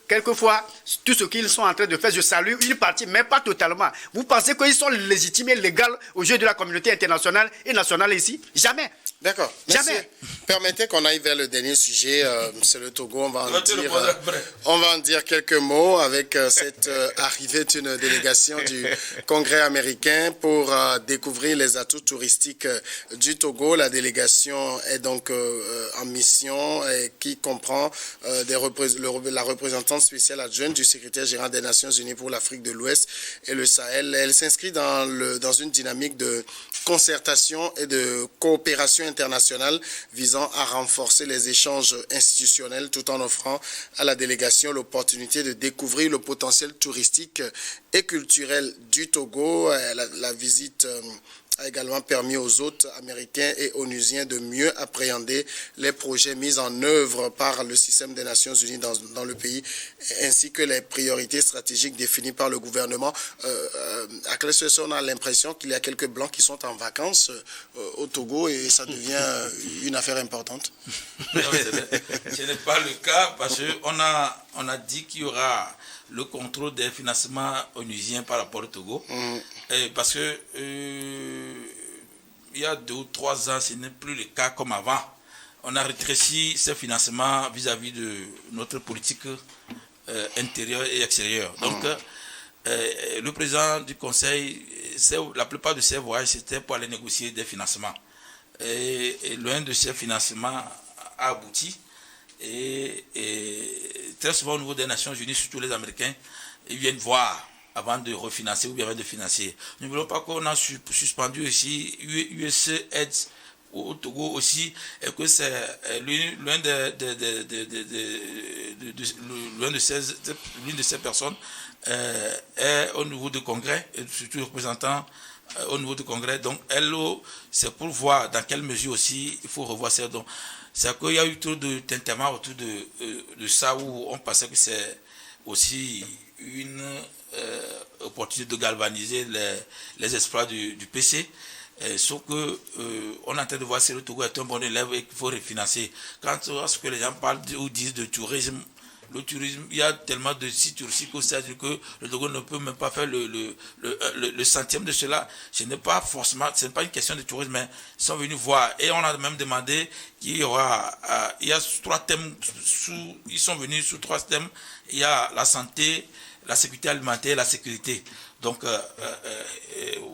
Speaker 3: quelquefois, tout ce qu'ils sont en train de faire, je salue une partie, mais pas totalement. Vous pensez qu'ils sont légitimes et légaux aux yeux de la communauté internationale et nationale ici? Jamais.
Speaker 1: D'accord.
Speaker 3: Jamais.
Speaker 1: Permettez qu'on aille vers le dernier sujet, c'est le Togo. On va en dire quelques mots avec cette arrivée d'une délégation du Congrès américain pour découvrir les atouts touristiques du Togo. La délégation est donc en mission et qui comprend la représentante spéciale adjointe du secrétaire général des Nations Unies pour l'Afrique de l'Ouest et le Sahel. Elle s'inscrit dans une dynamique de concertation et de coopération internationale visant à renforcer les échanges institutionnels tout en offrant à la délégation l'opportunité de découvrir le potentiel touristique et culturel du Togo. La visite a également permis aux hôtes américains et onusiens de mieux appréhender les projets mis en œuvre par le système des Nations Unies dans le pays, ainsi que les priorités stratégiques définies par le gouvernement. À Clé-sur-Saône, on a l'impression qu'il y a quelques Blancs qui sont en vacances au Togo et ça devient une affaire importante.
Speaker 2: Non, ce n'est pas le cas parce qu'on a dit qu'il y aura le contrôle des financements onusiens par rapport au Togo. Parce que il y a 2 ou 3 ans, ce n'est plus le cas comme avant. On a rétréci ces financements vis-à-vis de notre politique intérieure et extérieure. Donc, le président du Conseil, la plupart de ses voyages, c'était pour aller négocier des financements. Et l'un de ces financements a abouti. Et très souvent au niveau des Nations Unies, surtout les Américains, ils viennent voir avant de refinancer ou bien avant de financer. N'oublions pas qu'on a suspendu aussi USAID au Togo aussi, et que c'est l'une de ces personnes est au niveau du Congrès, et surtout représentant au niveau du Congrès. Donc, c'est pour voir dans quelle mesure aussi il faut revoir ces dons. C'est qu'il y a eu trop de tintamarre autour de ça, où on pensait que c'est aussi une opportunité de galvaniser les espoirs du PC. Sauf que on est en train de voir si le Togo est un bon élève et qu'il faut refinancer. Quant à ce que les gens parlent ou disent de tourisme, le tourisme, il y a tellement de sites touristiques, c'est-à-dire que le Togo ne peut même pas faire le centième de cela. Ce n'est pas forcément, ce n'est pas une question de tourisme, mais ils sont venus voir. Et on a même demandé qu'il y aura, il y a 3 thèmes, ils sont venus sous 3 thèmes. Il y a la santé, la sécurité alimentaire et la sécurité. Donc,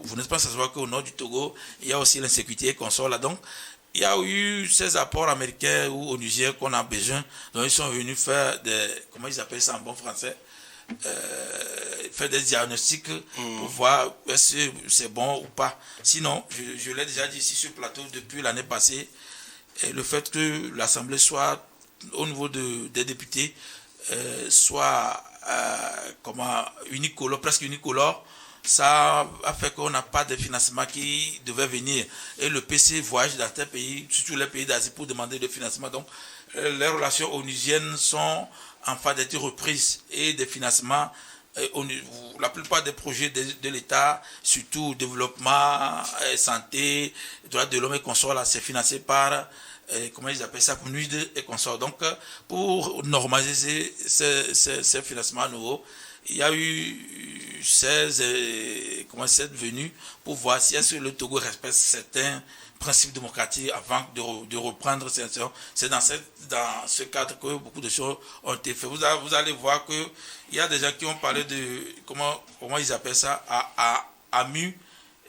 Speaker 2: vous n'êtes pas sans savoir qu'au nord du Togo, il y a aussi l'insécurité qu'on sort là. Donc, il y a eu ces apports américains ou onusiens qu'on a besoin. Donc, ils sont venus faire comment ils appellent ça en bon français, faire des diagnostics pour voir si c'est bon ou pas. Sinon, je l'ai déjà dit ici sur le plateau depuis l'année passée, le fait que l'Assemblée soit, au niveau des députés, soit unicolore, presque unicolore, ça a fait qu'on n'a pas de financement qui devait venir. Et le PC voyage dans tel pays, surtout les pays d'Asie, pour demander de financement. Donc, les relations onusiennes sont en phase d'être reprises et des financements. La plupart des projets de l'État, surtout développement, santé, droits de l'homme et consorts, là, c'est financé par comment ils appellent ça, pour nuire et consorts. Donc, pour normaliser ces financements nouveaux, il y a eu 16 venues pour voir si est-ce que le Togo respecte certains principes démocratiques avant de reprendre ces actions. C'est dans ce cadre que beaucoup de choses ont été faites. Vous allez voir qu'il y a des gens qui ont parlé de, comment ils appellent ça, AMU,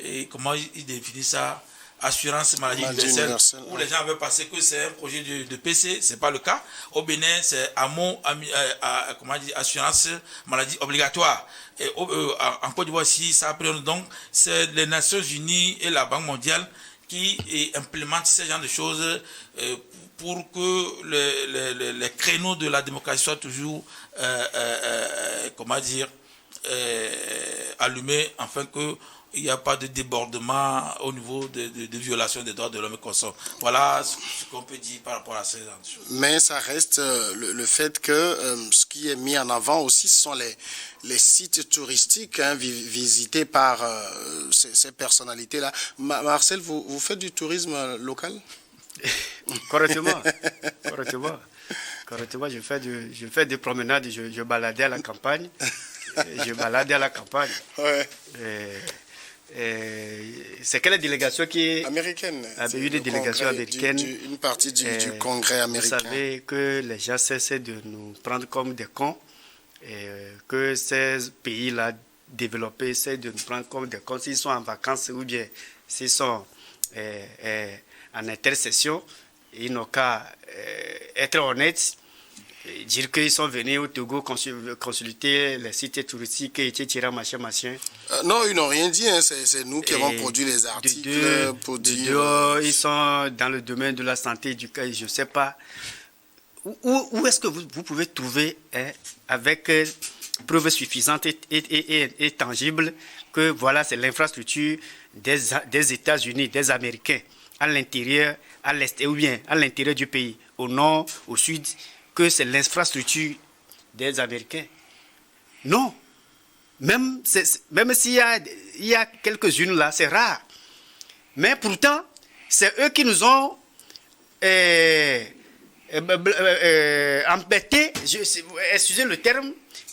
Speaker 2: et comment ils définissent ça, assurance maladie universelle, où les gens avaient passé que c'est un projet de PC, c'est pas le cas. Au Bénin, c'est assurance maladie obligatoire. Et en Côte d'Ivoire aussi, ça a pris. Donc, c'est les Nations Unies et la Banque mondiale qui implémentent ce genre de choses pour que les créneaux de la démocratie soient toujours, comment dire, allumés, afin que il n'y a pas de débordement au niveau de violation des droits de l'homme et consorts. Voilà ce qu'on peut dire par rapport à ces choses.
Speaker 1: Mais ça reste le fait que ce qui est mis en avant aussi, ce sont les sites touristiques visités par ces personnalités-là. Marcel, vous faites du tourisme local?
Speaker 3: Correctement. Correctement, je fais des promenades, je baladais à la campagne.
Speaker 1: Ouais.
Speaker 3: C'est quelle délégation qui est
Speaker 1: américaine?
Speaker 3: Une délégation américaine.
Speaker 1: Une partie du Congrès américain.
Speaker 3: Vous savez que les gens cessent de nous prendre comme des cons, et que ces pays-là développés essaient de nous prendre comme des cons s'ils sont en vacances ou bien s'ils sont en intercession. Ils n'ont qu'à être honnêtes. Dire qu'ils sont venus au Togo consulter les sites touristiques, etc. machin.
Speaker 1: Non, ils n'ont rien dit. Hein. C'est nous qui avons produit les articles pour dire.
Speaker 3: Ils sont dans le domaine de la santé, du cas, je ne sais pas. Où est-ce que vous pouvez trouver, avec preuves suffisantes et tangibles, que voilà, c'est l'infrastructure des États-Unis, des Américains, à l'intérieur, à l'est, ou bien à l'intérieur du pays, au nord, au sud, que c'est l'infrastructure des Américains? Non. Même s'il y a quelques-unes là, c'est rare. Mais pourtant, c'est eux qui nous ont embêtés, excusez le terme,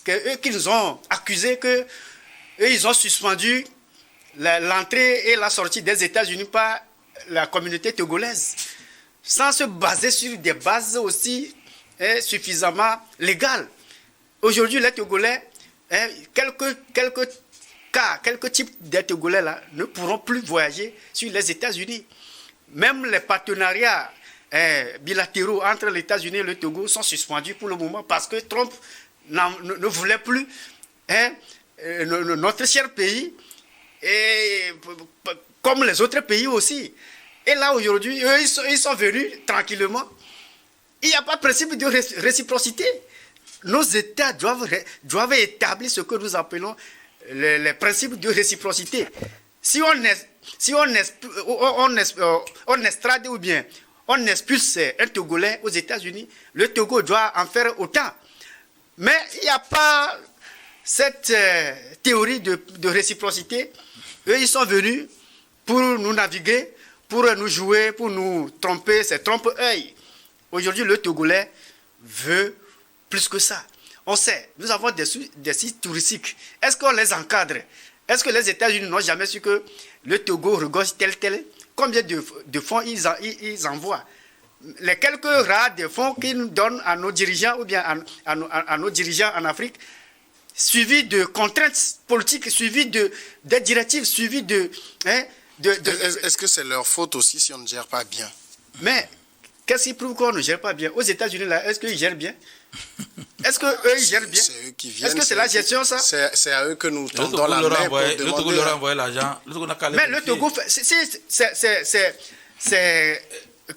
Speaker 3: eux qui nous ont accusés que eux, ils ont suspendu l'entrée et la sortie des États-Unis par la communauté togolaise, sans se baser sur des bases aussi suffisamment légales. Aujourd'hui, les Togolais, quelques types de Togolais là, ne pourront plus voyager sur les États-Unis. Même les partenariats bilatéraux entre les États-Unis et le Togo sont suspendus pour le moment parce que Trump ne voulait plus notre cher pays, et comme les autres pays aussi. Et là, aujourd'hui, eux, ils sont venus tranquillement. Il n'y a pas de principe de réciprocité. Nos États doivent établir ce que nous appelons les principes de réciprocité. Si on extrade ou bien on expulse un Togolais aux États-Unis, le Togo doit en faire autant. Mais il n'y a pas cette théorie de réciprocité. Eux, ils sont venus pour nous naviguer, pour nous jouer, pour nous tromper, c'est trompe-œil. Aujourd'hui, le Togolais veut plus que ça. On sait, nous avons des sites touristiques. Est-ce qu'on les encadre? Est-ce que les États-Unis n'ont jamais su que le Togo regorge tel? Combien de fonds ils envoient? Les quelques rares de fonds qu'ils nous donnent à nos dirigeants ou bien à nos dirigeants en Afrique, suivis de contraintes politiques, suivis des directives, suivis de...
Speaker 1: Est-ce que c'est leur faute aussi si on ne gère pas bien?
Speaker 3: Mais qu'est-ce qui prouve qu'on ne gère pas bien? Aux États-Unis, là, est-ce qu'ils gèrent bien? Est-ce qu'eux, ils gèrent bien?
Speaker 1: C'est eux qui viennent.
Speaker 3: Est-ce que c'est la gestion, ça?
Speaker 1: C'est à eux que nous tendons la main pour demander...
Speaker 2: Le Togo leur a envoyé l'argent.
Speaker 3: Mais le Togo, c'est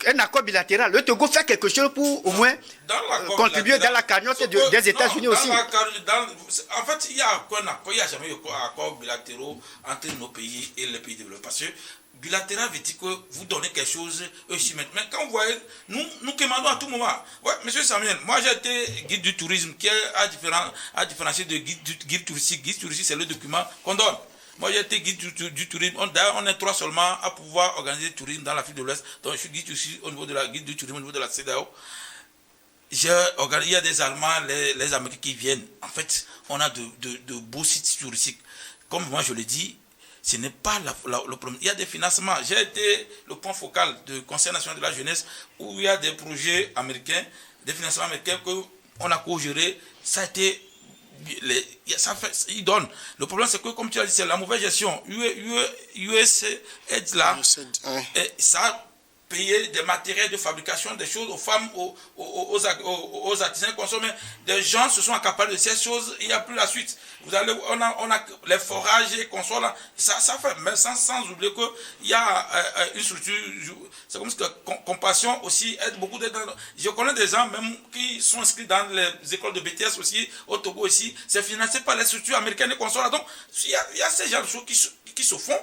Speaker 3: un accord bilatéral. Le Togo fait quelque chose pour au moins contribuer dans la cagnotte des États-Unis aussi.
Speaker 2: En fait, il n'y a jamais eu accord bilatéral entre nos pays et les pays développés. Parce que bilatéral veut dire que vous donnez quelque chose, eux s'y mettent. Mais quand vous voyez, nous commandons à tout moment. Ouais, monsieur Samuel, moi j'ai été guide du tourisme qui est à différencier de guide touristique. Guide touristique, c'est le document qu'on donne. Moi j'ai été guide du tourisme. D'ailleurs, on est 3 seulement à pouvoir organiser le tourisme dans l'Afrique de l'Ouest. Donc je suis guide aussi au niveau de la guide du tourisme, au niveau de la CEDEAO. Il y a des Allemands, les Américains qui viennent. En fait, on a de beaux sites touristiques. Comme moi je le dis, ce n'est pas le problème. Il y a des financements. J'ai été le point focal du Conseil national de la jeunesse où il y a des projets américains, des financements américains qu'on a co-géré. Ça a été... ils donnent. Le problème, c'est que, comme tu as dit, c'est la mauvaise gestion. USAID là, et ça payer des matériels de fabrication, des choses aux femmes, aux artisans consommer. Des gens se sont accaparés de ces choses, il n'y a plus la suite. On a les forages et consoles, ça fait, mais sans oublier qu'il y a une structure, c'est comme si que Compassion aussi aide beaucoup d'aide. Je connais des gens même qui sont inscrits dans les écoles de BTS aussi, au Togo aussi, c'est financé par les structures américaines et consoles. Donc, il y a ces genres de choses qui se font.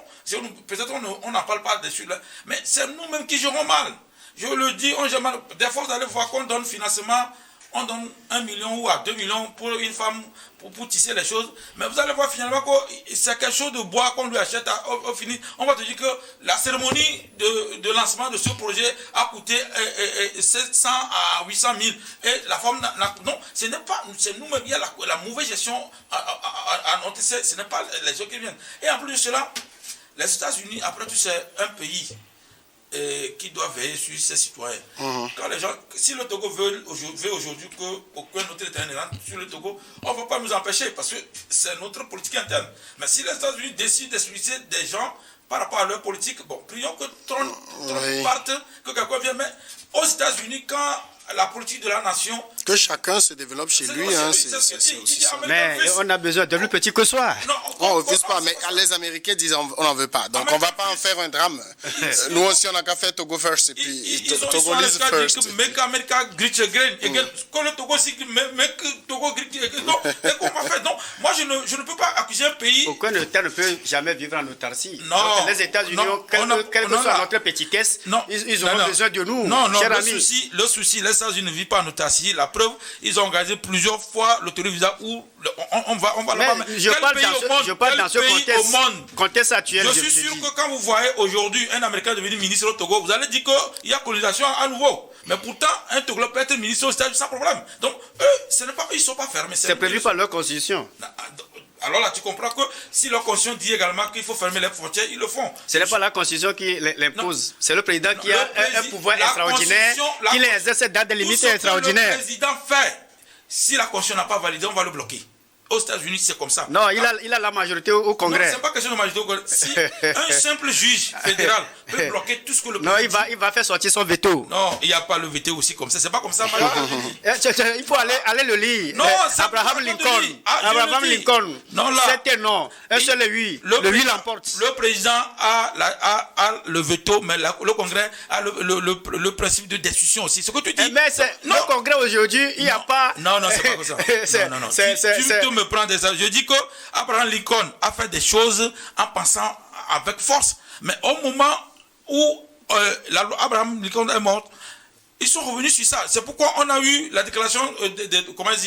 Speaker 2: Peut-être on n'en parle pas dessus là, mais c'est nous-mêmes qui gérons mal. Je le dis, on gère mal. Des fois, vous allez voir qu'on donne financement, on donne 1 million ou à 2 millions pour une femme pour tisser les choses, mais vous allez voir finalement que c'est quelque chose de bois qu'on lui achète au fini. On va te dire que la cérémonie de lancement de ce projet a coûté 700 à 800 000 et la femme non, ce n'est pas, c'est nous-mêmes, il y a la mauvaise gestion à noter, ce n'est pas les gens qui viennent. Et en plus de cela, les États-Unis, après tout, c'est un pays qui doit veiller sur ses citoyens. Quand les gens, si le Togo veut aujourd'hui qu'aucun autre État ne rentre sur le Togo, on ne va pas nous empêcher parce que c'est notre politique interne. Mais si les États-Unis décident d'expulser des gens par rapport à leur politique, bon, prions que Trump parte, que quelqu'un vienne. Mais aux États-Unis, quand la politique de la nation...
Speaker 1: Que chacun se développe chez lui, hein, c'est aussi ça.
Speaker 3: Mais on a besoin de plus petit que soi.
Speaker 1: Non, on ne refuse pas, mais les Américains disent on n'en veut pas. Donc on ne va pas en faire un drame. Nous aussi, on n'a qu'à faire Togo first. Et puis Togo lives first.
Speaker 2: Make America great again. Quand le Togo aussi, make Togo great again. Donc, moi, je ne peux pas accuser un pays...
Speaker 3: Aucun État ne peut jamais vivre en autarcie.
Speaker 2: Non.
Speaker 3: Donc, les États-Unis, quelle que soit notre petitesse, ils auront besoin de nous, chers amis.
Speaker 2: Le souci, les États-Unis ne vivent pas en autarcie. La preuve, ils ont engagé plusieurs fois l'autorité visa où on va là-bas.
Speaker 3: Je parle dans ce contexte actuel.
Speaker 2: Je suis sûr que quand vous voyez aujourd'hui un Américain devenir ministre au Togo, vous allez dire qu'il y a colonisation à nouveau. Mais pourtant, un Togo peut être ministre aux États-Unis sans problème. Donc, eux, ils ne sont pas fermés.
Speaker 3: C'est prévu par leur constitution.
Speaker 2: Alors là, tu comprends que si leur constitution dit également qu'il faut fermer les frontières, ils le font.
Speaker 3: Ce n'est pas la constitution qui l'impose. C'est le président qui a un pouvoir extraordinaire, qui l'exerce dans des limites extraordinaires.
Speaker 2: Le président fait. Si la constitution n'a pas validé, on va le bloquer. Aux États-Unis, c'est comme ça.
Speaker 3: Non, il a la majorité au Congrès.
Speaker 2: Non, c'est pas question de majorité au Congrès. Si un simple juge fédéral peut bloquer tout ce que le
Speaker 3: président... Non, il va faire sortir son veto.
Speaker 2: Non, il n'y a pas le veto aussi comme ça. C'est pas comme ça.
Speaker 3: Il faut aller le lire.
Speaker 2: Non,
Speaker 3: Abraham Lincoln.
Speaker 2: Non, là.
Speaker 3: C'était non. Un seul oui. Le oui l'emporte.
Speaker 2: Le président a le veto, mais le Congrès a le principe de décision aussi. Ce que tu dis.
Speaker 3: Mais le Congrès aujourd'hui, il n'y a pas...
Speaker 2: Non, c'est pas comme ça. Non. Me prendre des... Je dis que Abraham Lincoln a fait des choses en pensant avec force, mais au moment où Abraham Lincoln est mort, ils sont revenus sur ça. C'est pourquoi on a eu la déclaration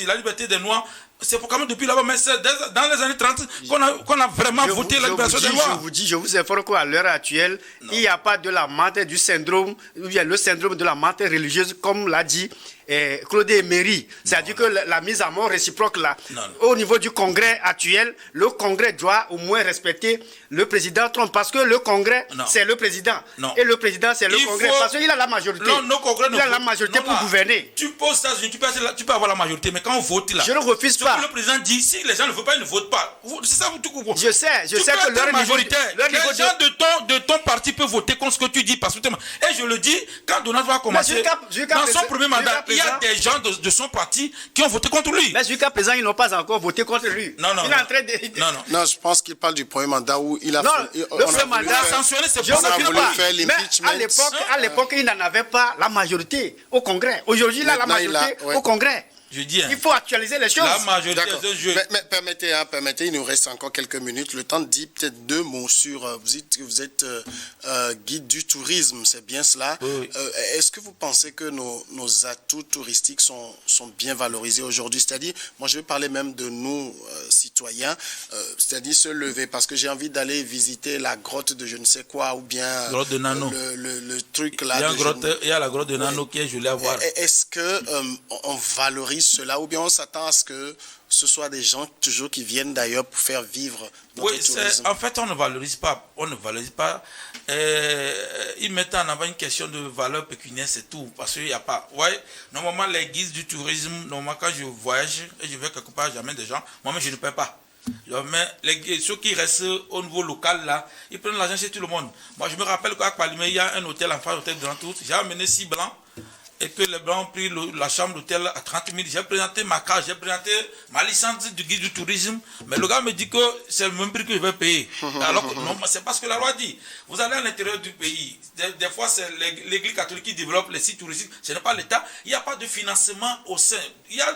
Speaker 2: la liberté des Noirs. C'est pour quand même depuis là-bas, mais c'est dans les années 30 qu'on a vraiment voté la libération des Noirs.
Speaker 3: Je vous informe qu'à l'heure actuelle, il n'y a pas de la menthe du syndrome, il y a le syndrome de la menthe religieuse, comme l'a dit Claude Emery. C'est-à-dire que la mise à mort réciproque là, au niveau du Congrès actuel, le Congrès doit au moins respecter le président Trump, parce que le Congrès, c'est le président. Et le président, c'est le Congrès, parce qu'il a la majorité. Il a la majorité pour gouverner.
Speaker 2: Tu peux aux États-Unis, tu peux avoir la majorité, mais quand on vote là...
Speaker 3: Je ne refuse pas.
Speaker 2: Le président dit, si les gens ne veulent pas, ils ne votent pas. C'est ça, vous tout comprenez.
Speaker 3: Je sais que leur
Speaker 2: majoritaire. Les gens de ton parti peuvent voter contre ce que tu dis. Et je le dis, quand Donald Trump a commencé, dans son premier mandat, il y a des gens de son parti qui ont voté contre lui.
Speaker 3: Mais jusqu'à présent, ils n'ont pas encore voté contre lui.
Speaker 1: Non, je pense qu'il parle du premier mandat où il a...
Speaker 3: Non, le premier mandat
Speaker 2: sanctionné, c'est
Speaker 1: pour ça. On a voulu faire l'impeachment.
Speaker 3: À l'époque, il n'en avait pas la majorité au Congrès. Aujourd'hui, il a la majorité au Congrès.
Speaker 2: Je dis,
Speaker 3: il faut actualiser les choses.
Speaker 2: La majorité de jeu.
Speaker 1: Mais permettez, il nous reste encore quelques minutes. Le temps de dire peut-être 2 mots sur... Vous dites que vous êtes guide du tourisme, c'est bien cela.
Speaker 2: Oui.
Speaker 1: Est-ce que vous pensez que nos atouts touristiques sont bien valorisés aujourd'hui? C'est-à-dire, moi je vais parler même de nous, citoyens, c'est-à-dire se lever, parce que j'ai envie d'aller visiter la grotte de je ne sais quoi, ou bien...
Speaker 2: Grotte de Nano.
Speaker 1: Le truc là.
Speaker 2: Il y a la grotte de Nano qui est jolie à voir.
Speaker 1: Est-ce que on valorise cela, ou bien on s'attend à ce que ce soit des gens toujours qui viennent d'ailleurs pour faire vivre notre tourisme?
Speaker 2: En fait, on ne valorise pas. Ils mettent en avant une question de valeur pécuniaire, c'est tout. Parce qu'il n'y a pas. Ouais, normalement, les guides du tourisme, normalement, quand je voyage et je vais quelque part, j'amène des gens, moi-même, je ne paie pas. Mais ceux qui restent au niveau local, là, ils prennent l'argent chez tout le monde. Moi, je me rappelle qu'à Palimé, il y a un hôtel en face, l'hôtel de Rantour. J'ai amené 6 blancs et que les blancs ont pris la chambre d'hôtel à 30 000. J'ai présenté ma carte, j'ai présenté ma licence du guide du tourisme. Mais le gars me dit que c'est le même prix que je vais payer. Alors que non, c'est pas ce que la loi dit. Vous allez à l'intérieur du pays. Des fois, c'est l'église catholique qui développe les sites touristiques. Ce n'est pas l'État. Il n'y a pas de financement au sein.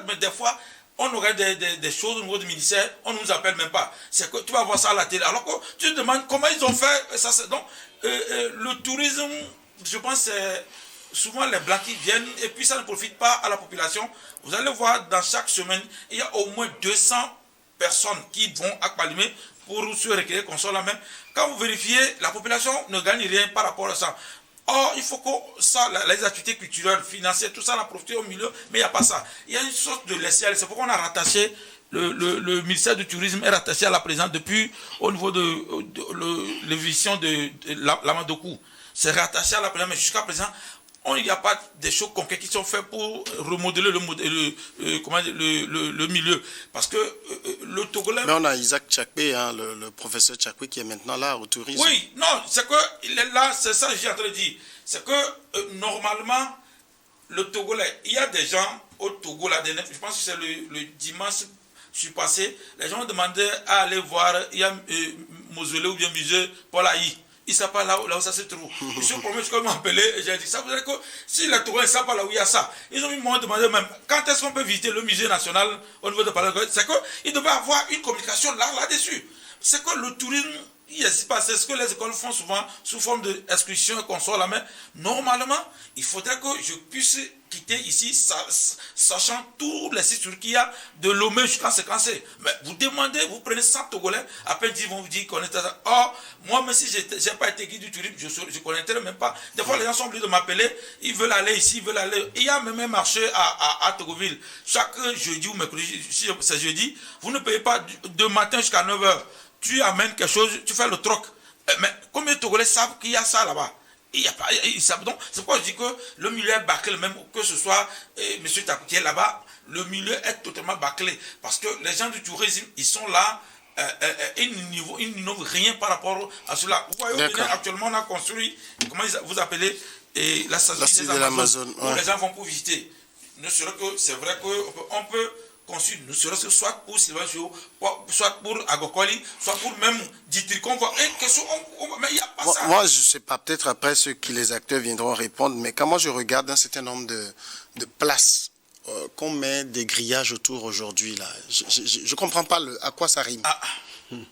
Speaker 2: Mais des fois, on regarde des choses au niveau du ministère, on ne nous appelle même pas. C'est que tu vas voir ça à la télé. Alors que tu te demandes comment ils ont fait ça. Donc, le tourisme, je pense, c'est souvent les blancs qui viennent et puis ça ne profite pas à la population. Vous allez voir, dans chaque semaine, il y a au moins 200 personnes qui vont à Palimé pour se recueillir qu'on soit la même. Quand vous vérifiez, la population ne gagne rien par rapport à ça. Or, il faut que ça, les activités culturelles, financières, tout ça, on a profité au milieu, mais il n'y a pas ça. Il y a une sorte de laisser-aller. C'est pourquoi on a rattaché, le ministère du Tourisme est rattaché à la présidence depuis au niveau de l'éviction de l'Amadokou. C'est rattaché à la présidence, mais jusqu'à présent, il n'y a pas des choses concrètes qui sont faites pour remodeler le milieu. Parce que le Togolais...
Speaker 1: Mais on a Isaac Tchakpé, hein, le professeur Tchakpé qui est maintenant là au tourisme.
Speaker 2: Oui, non, c'est qu'il est là, c'est ça que j'ai en train de dire. C'est que normalement, le Togolais, il y a des gens au Togo, là, je pense que c'est le dimanche, je suis passé, les gens ont demandé à aller voir, il y a mausolée ou bien musée Paul Haï. Ils ne savent pas là où ça se trouve. Ils se promettent qu'ils m'ont appelé et j'ai dit ça. Vous savez que si les Togolais ne savent pas là où il y a ça, ils m'ont demandé même quand est-ce qu'on peut visiter le musée national au niveau de Palimé. C'est qu'ils devaient avoir une communication là-dessus. C'est que le tourisme, c'est ce que les écoles font souvent sous forme d'excursion et qu'on sort la main. Normalement, il faudrait que je puisse quitter ici, sachant tous les sites qu'il y a de Lomé jusqu'à Séquencé. Mais vous demandez, vous prenez 100 Togolais, après ils vont vous dire qu'on est à... Or, moi, même si je n'ai pas été guide du tourisme, je ne connaîtrais même pas. Des fois, les gens sont obligés de m'appeler, ils veulent aller ici, ils veulent aller... Il y a même un marché à Togoville. Chaque jeudi ou mercredi, si c'est jeudi, vous ne payez pas de matin jusqu'à 9h. Tu amènes quelque chose, tu fais le troc. Mais combien de Togolais savent qu'il y a ça là-bas? Il y a pas, ils savent donc. C'est pourquoi je dis que le milieu est bâclé, même que ce soit M. Takou qui est là-bas, le milieu est totalement bâclé. Parce que les gens du tourisme, ils sont là, ils n'innovent rien par rapport à cela. Vous voyez, actuellement, on a construit, comment vous appelez, la station de l'Amazon, où les gens vont pour visiter. Ne serait que, c'est vrai qu'on peut conçu, ne serait-ce que soit pour Sylvain Chio, soit pour Agokoli, soit pour même Ditricon, mais il n'y a pas ça.
Speaker 1: Moi, je ne sais pas, peut-être après ceux qui les acteurs viendront répondre, mais quand moi je regarde un certain nombre de places qu'on met des grillages autour aujourd'hui, là, je ne comprends pas à quoi ça rime.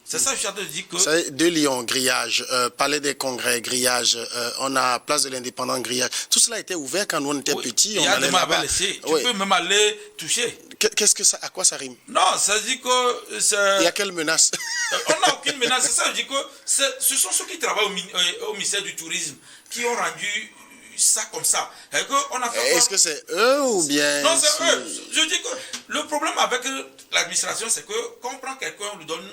Speaker 2: C'est ça que je suis en train de dire que...
Speaker 1: Vous savez, de Lyon, grillage, Palais des Congrès, grillage, on a Place de l'Indépendance, grillage. Tout cela était ouvert quand nous on était petits.
Speaker 2: Il y a des m'avaient laissé. Tu peux même aller toucher.
Speaker 1: Qu'est-ce que ça, à quoi ça rime?
Speaker 2: Non, ça dit que c'est...
Speaker 1: Il y a quelle menace?
Speaker 2: On n'a aucune menace. C'est ça, je dis que ce sont ceux qui travaillent au ministère du Tourisme qui ont rendu ça comme ça.
Speaker 1: Est-ce que c'est eux ou bien...
Speaker 2: Non, c'est eux. Je dis que le problème avec l'administration, c'est que quand on prend quelqu'un, on lui donne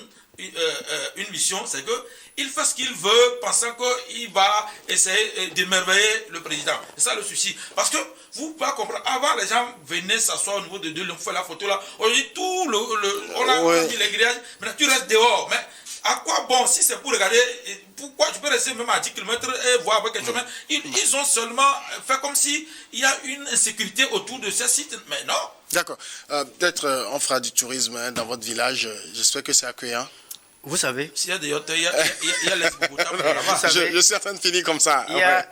Speaker 2: une mission, c'est qu'il fait ce qu'il veut, pensant qu'il va essayer d'émerveiller le président. C'est ça le souci. Parce que vous pouvez comprendre, avant les gens venaient s'asseoir au niveau de deux, on fait la photo là, aujourd'hui on a mis les grillages, maintenant tu restes dehors. Mais à quoi bon, si c'est pour regarder, pourquoi tu peux rester même à 10 km et voir avec quelque chose. Ils ont seulement fait comme s'il y a une insécurité autour de ces sites, mais non.
Speaker 1: D'accord. Peut-être on fera du tourisme dans votre village, j'espère que c'est accueillant.
Speaker 3: Vous savez,
Speaker 2: s'il y a des hôtels, il y a les là-bas.
Speaker 1: Je suis en train de finir comme ça.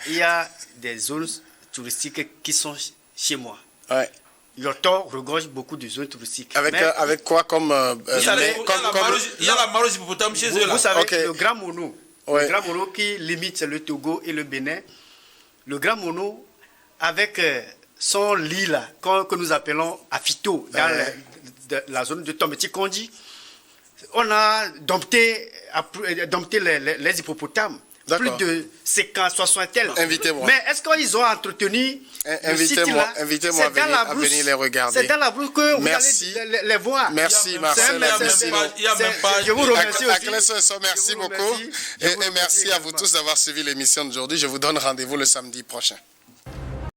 Speaker 3: Il y a des zones touristiques qui sont chez moi.
Speaker 1: Ouais.
Speaker 3: L'OTOR regorge beaucoup de zones touristiques.
Speaker 1: Avec quoi comme...
Speaker 2: il y a la Maroc hippopotame chez eux là.
Speaker 3: Vous savez, le Grand Mono, le Grand Mono qui limite le Togo et le Bénin, le Grand Mono avec son lit là, que nous appelons Afito, dans la zone de Tombeti-Kondi, on a dompté les hippopotames. Plus de 50, 60.
Speaker 1: Invitez-moi.
Speaker 3: Mais est-ce qu'ils ont entretenu
Speaker 1: invitez-moi à venir les regarder.
Speaker 3: C'est dans la brousse que vous allez les voir.
Speaker 1: Merci Marcel.
Speaker 2: Il y a même pas...
Speaker 3: Je vous remercie aussi.
Speaker 1: Merci beaucoup. Et merci à vous tous d'avoir suivi l'émission d'aujourd'hui. Je vous donne rendez-vous le samedi prochain.